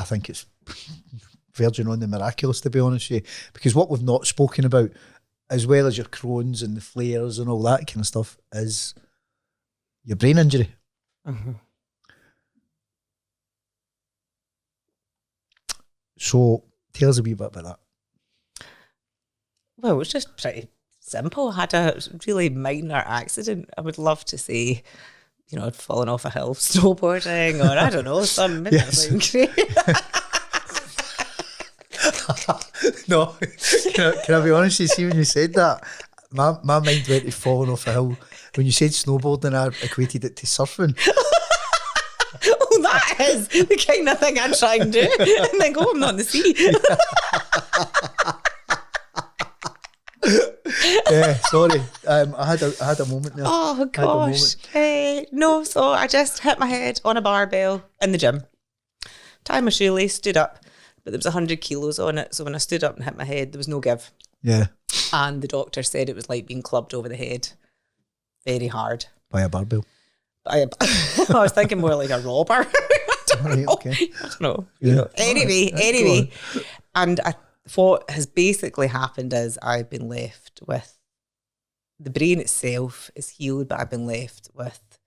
think it's verging on the miraculous, to be honest with you, because what we've not spoken about, as well as your Crohn's and the flares and all that kind of stuff, is your brain injury. Mm-hmm. So tell us a wee bit about that. Well, it was just pretty simple. I had a really minor accident. I would love to say, I'd fallen off a hill snowboarding, or I don't know, something. Yes. No, can I be honest? You see, when you said that, my mind went to falling off a hill. When you said snowboarding, I equated it to surfing. Oh, that is the kind of thing I try and do, and then go, I'm not in the sea. Yeah, sorry. I had a moment there. Oh gosh. No, so I just hit my head on a barbell in the gym. Tied my shoelace, stood up, but there was 100 kilos on it. So when I stood up and hit my head, there was no give. Yeah. And the doctor said it was like being clubbed over the head. Very hard. By a barbell. I was thinking more like a robber. Okay. I don't know. Yeah. Anyway. And what has basically happened is I've been left with, the brain itself is healed, but I've been left with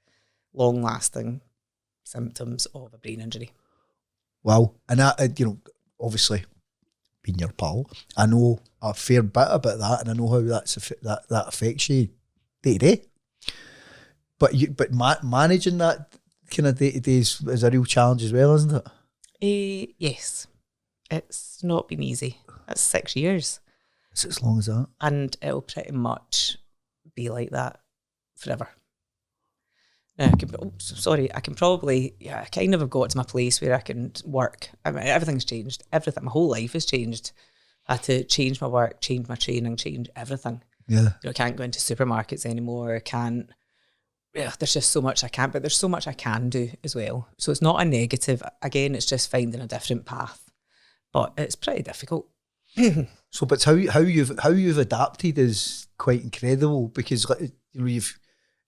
long-lasting symptoms of a brain injury. Wow. And that, obviously, being your pal, I know a fair bit about that, and I know how that affects you day to day. But managing that kind of day to day is a real challenge as well, isn't it? Yes. It's not been easy. That's 6 years. Is it as long as that? And it'll pretty much be like that forever. Now, I can probably, I kind of have got to my place where I can work. I mean, everything's changed. Everything, my whole life has changed. I had to change my work, change my training, change everything. Yeah. I can't go into supermarkets anymore. There's just so much I can't, but there's so much I can do as well. So it's not a negative. Again, it's just finding a different path. But it's pretty difficult. So, but how you've adapted is quite incredible, because you've,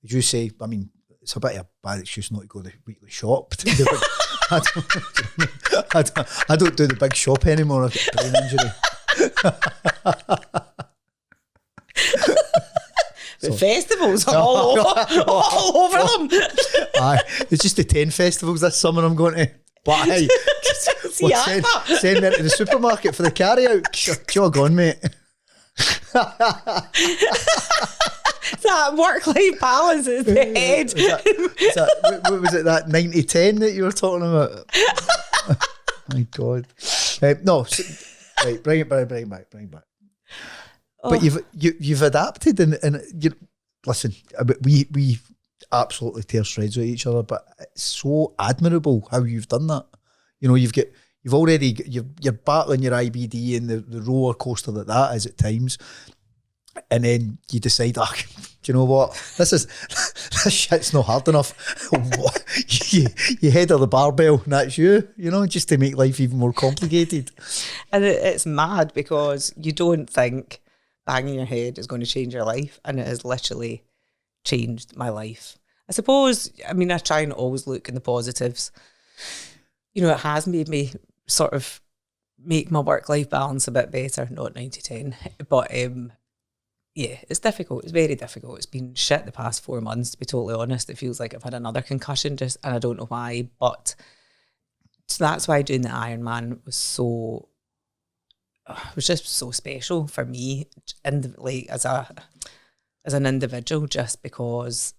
as you say, I mean, it's a bit of a bad excuse not to go to the weekly shop. I don't do the big shop anymore. I've got a brain injury. The festivals are all over them. Aye, it's just the 10 festivals this summer I'm going to. But hey, send me into the supermarket for the carry out. Jog on, mate. That work-life balance is the head. What was it, that 90-10 that you were talking about? My God. No, right, bring it back. Oh. But you've adapted, and you listen. We absolutely tear shreds with each other, but it's so admirable how you've done that. You're battling your IBD and the roller coaster that is at times, and then you decide, do you know what? This shit's not hard enough. you head of the barbell, and that's you. Just to make life even more complicated. And it's mad because you don't think banging your head is going to change your life, and it has literally changed my life. I suppose, I try and always look in the positives. It has made me sort of make my work-life balance a bit better, not 90-10. But it's difficult. It's very difficult. It's been shit the past 4 months, to be totally honest. It feels like I've had another concussion, and I don't know why. But so that's why doing the Ironman was so it was just so special for me, and like as an individual, just because.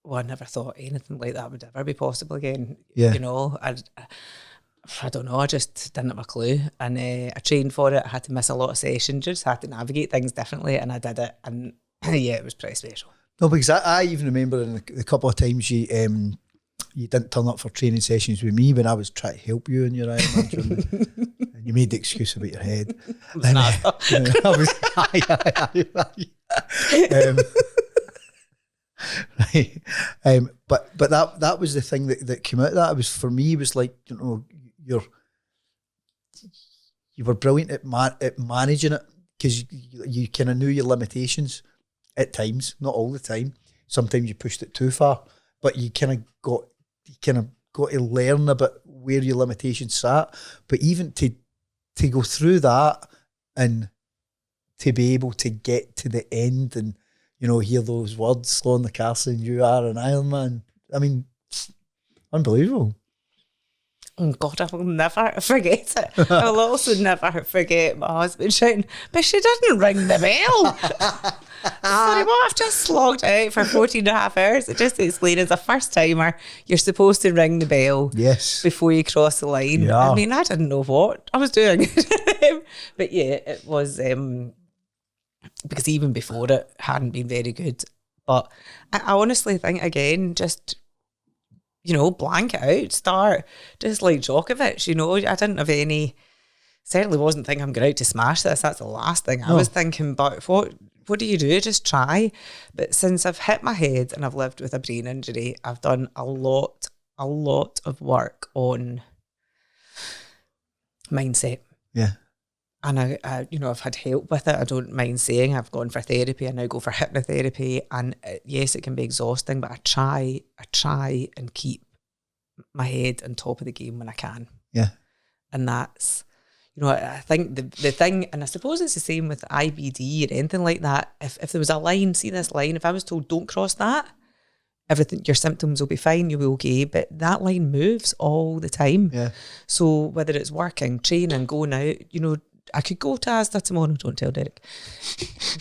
Well, I never thought anything like that would ever be possible again. Yeah. You know, I don't know, I just didn't have a clue. And I trained for it. I had to miss a lot of sessions, just had to navigate things differently, and I did it. And yeah, it was pretty special. No, because I even remember in the couple of times you didn't turn up for training sessions with me when I was trying to help you in your Ironman journey. And you made the excuse about your head. But that was the thing that came out of that. It was, for me, it was like, you know, you were brilliant at managing it, because you kind of knew your limitations at times, not all the time. Sometimes you pushed it too far, but you kind of got to learn about where your limitations sat. But even to go through that and to be able to get to the end and, you know, hear those words, Lorna Carson, you are an Ironman. I mean, unbelievable. Oh God, I will never forget it. I'll also never forget my husband shouting, but she didn't ring the bell. Sorry, what? I've just slogged out for 14 and a half hours. It just explained, as a first timer, you're supposed to ring the bell before you cross the line. Yeah. I mean, I didn't know what I was doing. But yeah, it was, because even before it hadn't been very good. But I honestly think, again, just, you know, blank it out, start just like Djokovic, you know. I didn't have any, certainly wasn't thinking I'm going out to smash this. That's the last thing I was thinking. But what do you do? Just try. But since I've hit my head and I've lived with a brain injury, I've done a lot of work on mindset. Yeah. And I you know, I've had help with it. I don't mind saying I've gone for therapy. I now go for hypnotherapy. And yes, it can be exhausting, but I try and keep my head on top of the game when I can. Yeah. And that's, you know, I think the thing, and I suppose it's the same with IBD or anything like that. If there was a line, see this line, if I was told don't cross that, everything, your symptoms will be fine, you'll be okay. But that line moves all the time. Yeah. So whether it's working, training, going out, you know, I could go to Asda tomorrow. Don't tell Derek.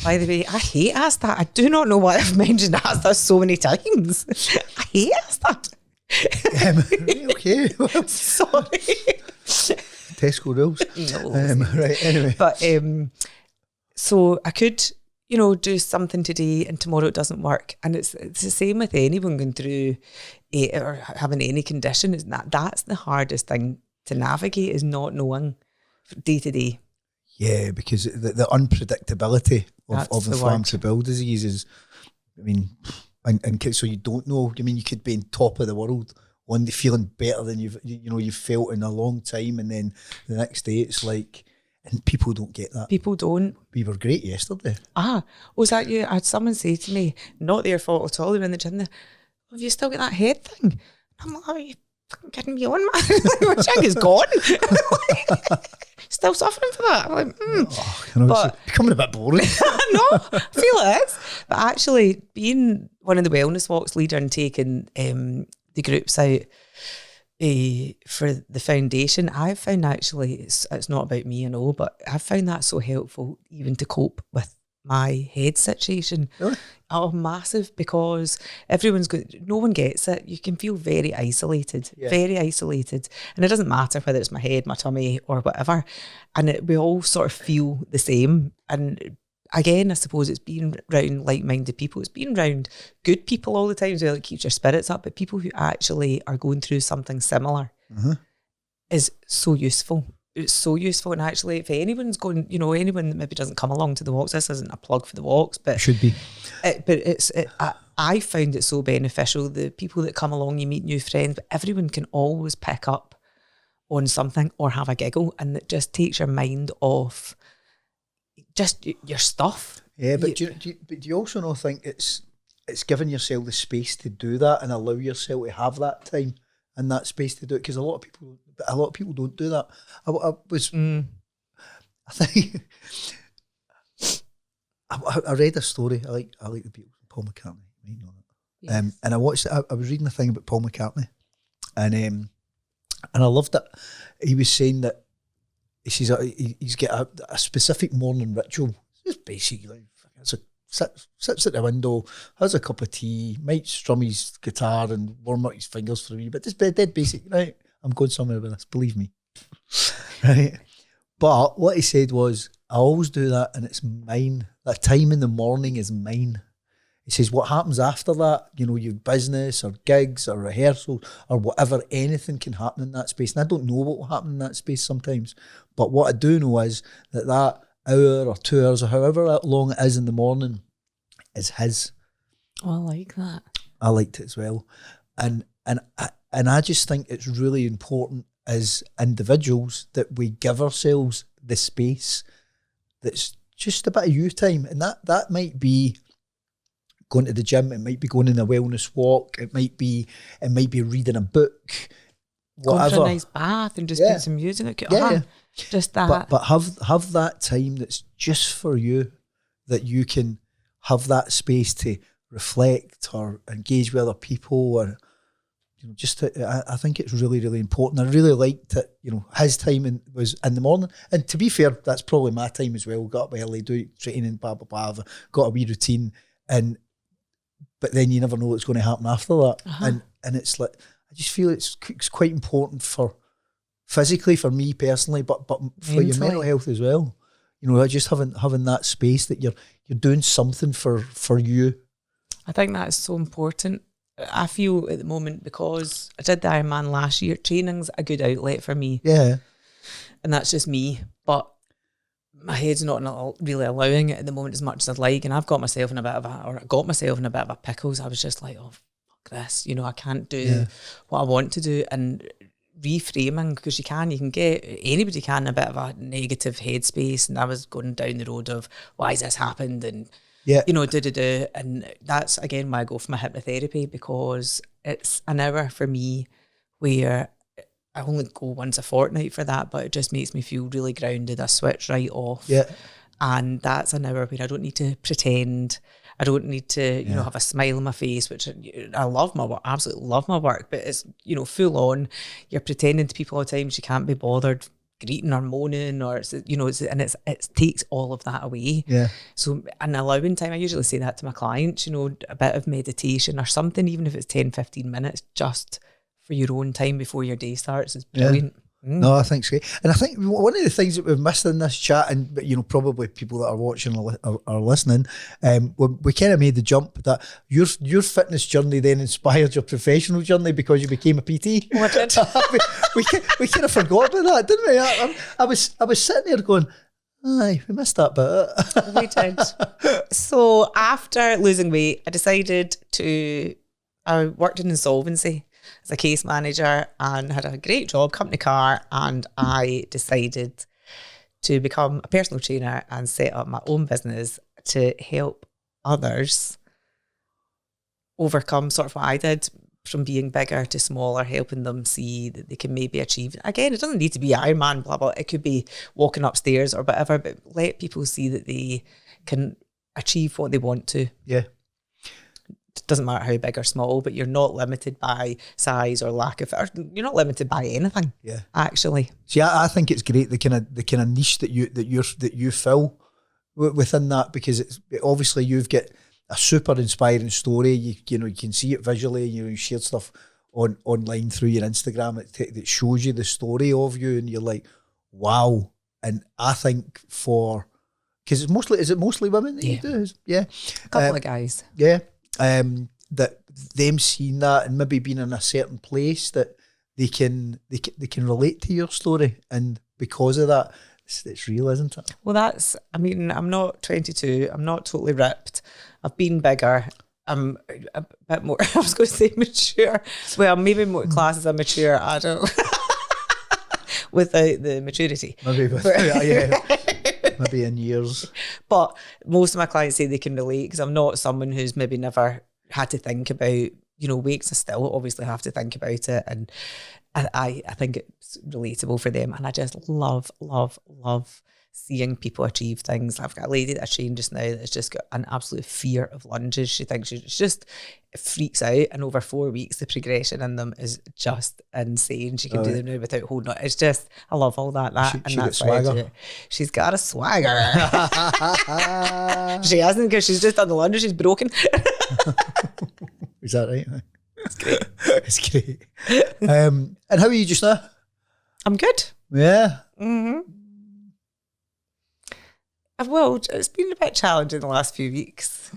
By the way, I hate Asda. I do not know why I've mentioned Asda so many times. I hate Asda. Okay. Well, sorry. Tesco rules. No. Right. Anyway. But so I could, you know, do something today and tomorrow it doesn't work. And it's the same with anyone going through or having any condition. Is that's the hardest thing to navigate, is not knowing day to day. Yeah, because the unpredictability of inflammatory disease is, I mean, and so you don't know. I mean, you could be on top of the world one day, feeling better than you've felt in a long time, and then the next day it's like, and people don't get that. People don't. We were great yesterday. Was that you? I had someone say to me, not their fault at all, they were in the gym, have you still got that head thing? I'm like, are you fucking kidding me on, man? My shank is gone. Still suffering for that. I'm like, but it's becoming a bit boring. No, I feel it is. But actually, being one of the wellness walks leader and taking the groups out for the foundation, I've found actually it's not about me, I know, but I've found that so helpful even to cope with my head situation. Really? Oh, massive, because everyone's good. No one gets it. You can feel very isolated, very isolated. And it doesn't matter whether it's my head, my tummy or whatever. And we all sort of feel the same. And again, I suppose it's being around like-minded people. It's being around good people all the time as well. It keeps your spirits up. But people who actually are going through something similar is so useful. It's so useful. And actually, if anyone's going, you know, anyone that maybe doesn't come along to the walks, this isn't a plug for the walks, but it should be. I found it so beneficial. The people that come along, you meet new friends, but everyone can always pick up on something or have a giggle, and it just takes your mind off just your stuff. Yeah, but do you also not think it's giving yourself the space to do that and allow yourself to have that time and that space to do it? Because a lot of people don't do that. I think I read a story. I like the Beatles, Paul McCartney. You know that. Yes. And I watched it. I was reading a thing about Paul McCartney, and I loved it. He was saying that he says he's got a specific morning ritual. It's basically sits at the window, has a cup of tea, might strum his guitar and warm up his fingers for a wee bit. Just dead basic, right? I'm going somewhere with this, believe me. Right? But what he said was, I always do that and it's mine. That time in the morning is mine. He says, what happens after that, your business or gigs or rehearsals or whatever, anything can happen in that space. And I don't know what will happen in that space sometimes. But what I do know is that hour or 2 hours or however long it is in the morning is his. Oh, I like that. I liked it as well. And I just think it's really important as individuals that we give ourselves the space that's just a bit of you time. And that might be going to the gym, it might be going on a wellness walk, it might be reading a book, whatever. Going for a nice bath and just put some music. Just that. But have that time that's just for you, that you can have that space to reflect or engage with other people, or I think it's really, really important. I really liked it. His time was in the morning, and to be fair, that's probably my time as well. Got up early, do training, blah blah blah. I've got a wee routine, but then you never know what's going to happen after that. And it's like, I just feel it's quite important for physically, for me personally, but for your mental health as well. Just having that space that you're doing something for you. I think that is so important. I feel at the moment, because I did the Ironman last year, training's a good outlet for me. Yeah. And that's just me. But my head's not really allowing it at the moment as much as I'd like. And I got myself in a bit of a pickles. I was just like, oh, fuck this. I can't do what I want to do. And reframing, because anybody can a bit of a negative headspace. And I was going down the road of, why has this happened? And and that's again why I go for my hypnotherapy, because it's an hour for me where I only go once a fortnight for that, but it just makes me feel really grounded. I switch right off. Yeah. And that's an hour where I don't need to pretend. I don't need to, have a smile on my face, which I love my work, absolutely love my work, but it's, full on. You're pretending to people all the time. You can't be bothered greeting or moaning, or it takes all of that away. Yeah. So, and allowing time, I usually say that to my clients, a bit of meditation or something, even if it's 10, 15 minutes, just for your own time before your day starts, is brilliant. Yeah. No, I think it's great. And I think one of the things that we've missed in this chat, and probably people that are watching are listening, we kind of made the jump that your fitness journey then inspired your professional journey because you became a PT. What did? we kind of forgot about that, didn't we? I was sitting there going, aye, we missed that bit. We did. So after losing weight, I worked in insolvency as a case manager and had a great job, company car, and I decided to become a personal trainer and set up my own business to help others overcome sort of what I did, from being bigger to smaller, helping them see that they can maybe achieve. Again, it doesn't need to be Ironman, blah, blah. It could be walking upstairs or whatever, but let people see that they can achieve what they want to. Yeah. It doesn't matter how big or small, but you're not limited by size or lack of, you're not limited by anything. Yeah, actually. See, I think it's great the kind of niche that you fill within that, because it's obviously you've got a super inspiring story. You can see it visually. You shared stuff online through your Instagram that shows you the story of you, and you're like, wow. And I think because is it mostly women that you do? Yeah, a couple of guys. Yeah. That them seeing that and maybe being in a certain place that they can relate to your story, and because of that, it's real, isn't it? Well, I'm not 22. I'm not totally ripped. I've been bigger. I'm a bit more, I was going to say mature. Well, maybe more class as a mature adult without the maturity. Maybe, yeah. Maybe in years. But most of my clients say they can relate, because I'm not someone who's maybe never had to think about, weights. I still obviously have to think about it. And I think it's relatable for them. And I just love seeing people achieve things. I've got a lady that I trained just now that's just got an absolute fear of lunges. She thinks she just freaks out, and over 4 weeks the progression in them is just insane. She can do them now without holding it. It's just, I love all that. She that's why I do it. She's got a swagger. She hasn't, because she's just done the lunges. She's broken. Is that right? It's great. It's great. And how are you just now? I'm good. Yeah. Mm-hmm. Well, it's been a bit challenging the last few weeks,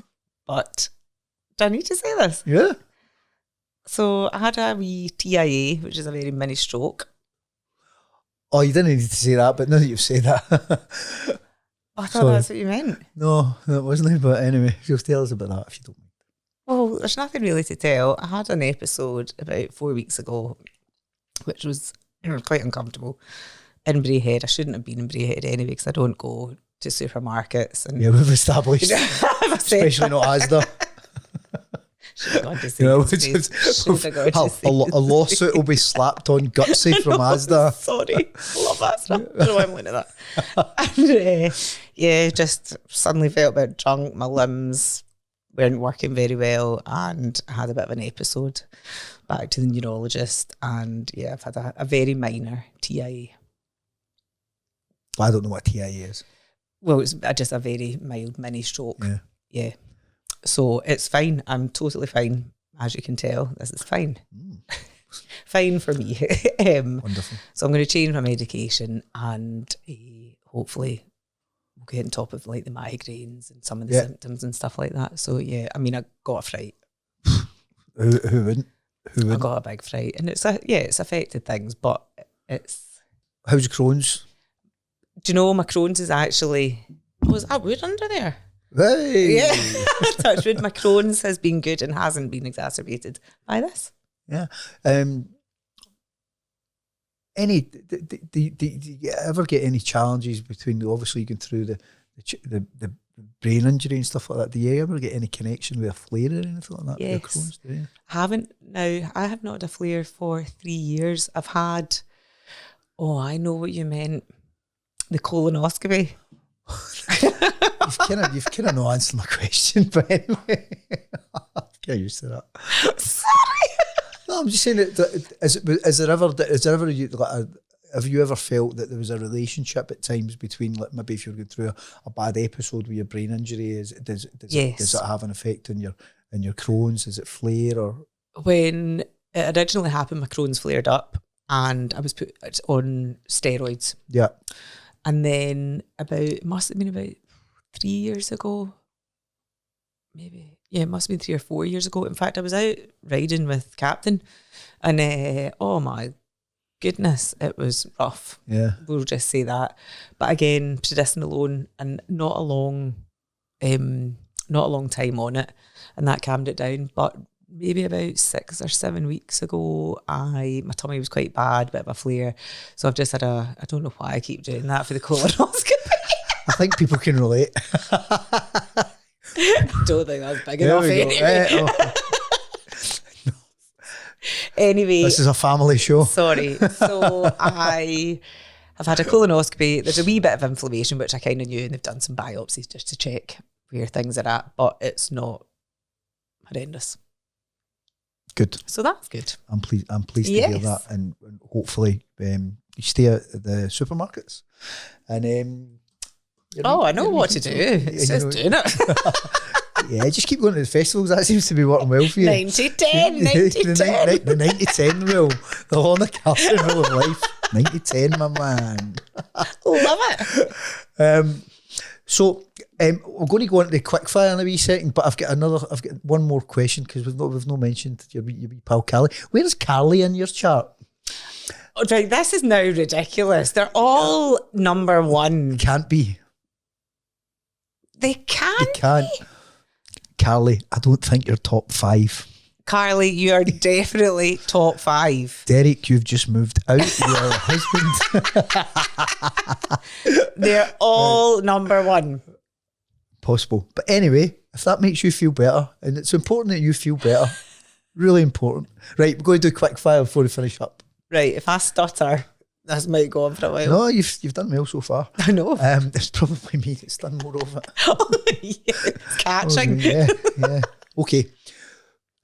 but do I need to say this? Yeah. So I had a wee TIA, which is a very mini stroke. Oh, you didn't need to say that, but now that you've said that. I thought that's what you meant. No, that wasn't it. But anyway, just tell us about that if you don't mind. Well, there's nothing really to tell. I had an episode about 4 weeks ago, which was quite uncomfortable in Braehead. I shouldn't have been in Braehead anyway, because I don't go to supermarkets. And yeah, we've established. Especially not Asda. Should have gone to see a lawsuit will be slapped on GUTSY from Asda. Sorry, I love Asda. I don't know why I'm looking at that. And just suddenly felt a bit drunk. My limbs weren't working very well, and I had a bit of an episode. Back to the neurologist, and I've had a very minor TIA. I don't know what TIA is. Well, it's just a very mild mini stroke. Yeah. So it's fine. I'm totally fine. As you can tell, this is fine. Fine for me. Wonderful. So I'm going to change my medication, and hopefully we'll get on top of like the migraines and some of the symptoms and stuff like that. So I mean, I got a fright. Who wouldn't? I got a big fright, and it's affected things, but it's. How's your Crohn's? Do you know my Crohn's is actually? Was that wood under there? Hey. Yeah, touch wood. My Crohn's has been good and hasn't been exacerbated by this. Yeah. Do you ever get any challenges between obviously you going through the brain injury and stuff like that? Do you ever get any connection with a flare or anything like that? Yes. With your Crohn's, do you? I have not had a flare for 3 years. I've had, I know what you meant, the colonoscopy. You've kind of not answered my question, but anyway, get used to that. Sorry. No, I'm just saying that have you ever felt that there was a relationship at times between, like, maybe if you're going through a bad episode with your brain injury, does it have an effect on your Crohn's? Is it flare or? When it originally happened, my Crohn's flared up, and I was put on steroids. Yeah. And then it must have been about 3 years ago, maybe. Yeah, it must have been 3 or 4 years ago. In fact, I was out riding with Captain, and oh my goodness, it was rough. Yeah. We'll just say that. But again, prednisolone, and not a long time on it, and that calmed it down. But maybe about 6 or 7 weeks ago, my tummy was quite bad, bit of a flare. So I've just had I don't know why I keep doing that for the colonoscopy. I think people can relate. Don't think that's big enough anyway. Anyway. This is a family show. Sorry. So I have had a colonoscopy. There's a wee bit of inflammation, which I kind of knew, and they've done some biopsies just to check where things are at, but it's not horrendous. Good. So that's good. I'm pleased to hear that, and hopefully you stay at the supermarkets. And I know what to do. It's just doing it. Yeah, just keep going to the festivals. That seems to be working well for you. 90-10, 90-10. The 90-10 rule. The Lorna Carson rule of life. 90-10, my man. Love it. So we're going to go into the quickfire in a wee second, but I've got one more question, because we've not mentioned your wee pal Carly. Where's Carly in your chart? Oh, right, this is now ridiculous. They're all number one. Can't be. They can't. Carly, I don't think you're top 5. Carly, you are definitely top 5. Derek, you've just moved out. Your husband. They're all number one. Possible. But anyway, if that makes you feel better, and it's important that you feel better, really important. Right, we're going to do quick fire before we finish up. Right, if I stutter, This might go on for a while. No, you've done well so far. I know. It's probably me that's done more of it. It's catching. Yeah. Okay.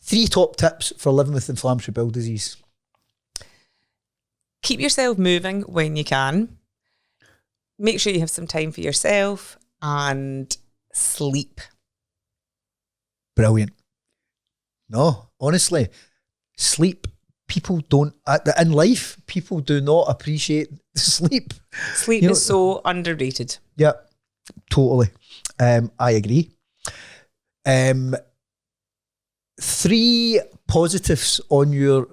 3 top tips for living with inflammatory bowel disease. Keep yourself moving when you can. Make sure you have some time for yourself and sleep. Brilliant. No, honestly, sleep. People don't, in life, people do not appreciate sleep. Sleep is so underrated. Yeah, totally. I agree. 3 positives on your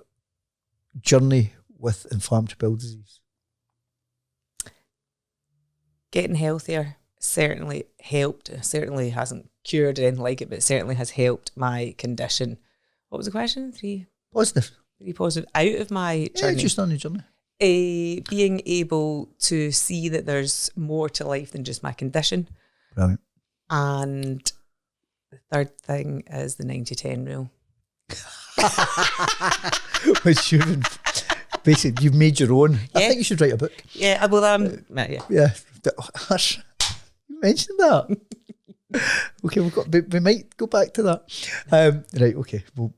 journey with inflammatory bowel disease. Getting healthier certainly helped. It certainly hasn't cured or anything like it, but it certainly has helped my condition. What was the question? 3 positive. 3 positive out of my journey. Yeah, just on your journey. Being able to see that there's more to life than just my condition. Brilliant. And the third thing is the 90-10 rule. Which basically, you've made your own. Yeah. I think you should write a book. Yeah, well, Yeah. You mentioned that. Okay, we might go back to that. Right, okay. Well,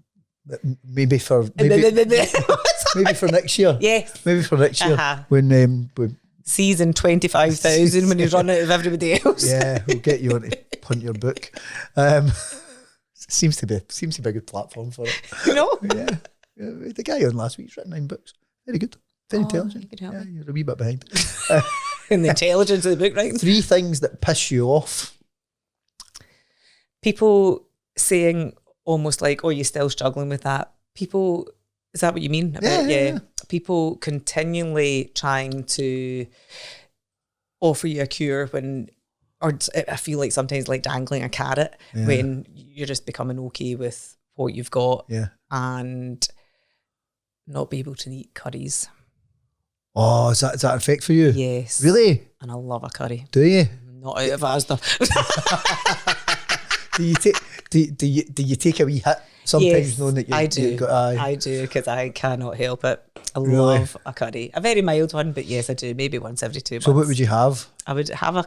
maybe for next year. Yes. Maybe for next year when season 25,000 when you run out of everybody else. Yeah, we'll get you on to punt your book. Seems to be a good platform for it. You know? Yeah. The guy on last week's written 9 books. Very good. Very intelligent. Yeah, you're a wee bit behind. In the intelligence of the book writing. 3 things that piss you off. People saying almost like, oh, you're still struggling with that. People, is that what you mean? Yeah. People continually trying to offer you a cure when, or I feel like sometimes like dangling a carrot when you're just becoming okay with what you've got and not be able to eat curries. Oh, is that effect for you? Yes. Really? And I love a curry. Do you? Not out of Asda. Do you take a wee hit sometimes knowing that I do because I cannot help it. I love a curry. A very mild one, but yes, I do. Maybe once every 2 months. So what would you have? I would have a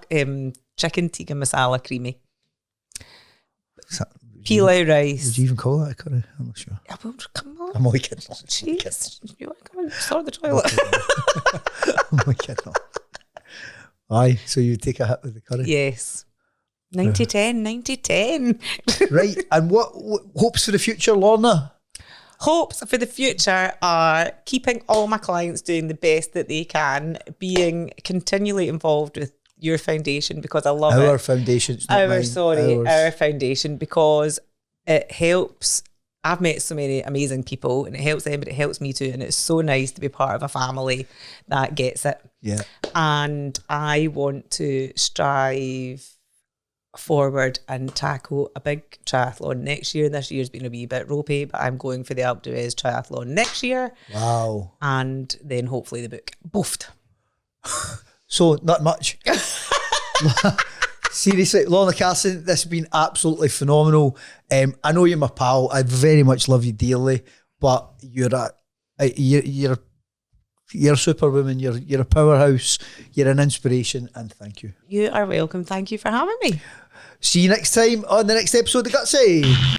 chicken tikka masala creamy. Pilau rice. Would you even call that a curry? I'm not sure. Yeah, well, come on. I'm only kidding. Jeez. You want to come and sort the toilet? I'm only kidding. Aye, so you take a hit with the curry? Yes. 90-10. Right, and what hopes for the future, Lorna? Hopes for the future are keeping all my clients doing the best that they can, being continually involved with your foundation because I love our foundation. Our foundation, because it helps. I've met so many amazing people and it helps them, but it helps me too. And it's so nice to be part of a family that gets it. Yeah. And I want to strive forward and tackle a big triathlon next year. This year's been a wee bit ropey, but I'm going for the Alpe d'Huez triathlon next year. Wow. And then hopefully the book. Boofed. So, not much. Seriously, Lorna Carson, this has been absolutely phenomenal. I know you're my pal. I very much love you dearly, but you're a superwoman. You're a powerhouse. You're an inspiration, and thank you. You are welcome. Thank you for having me. See you next time on the next episode of GUTSY.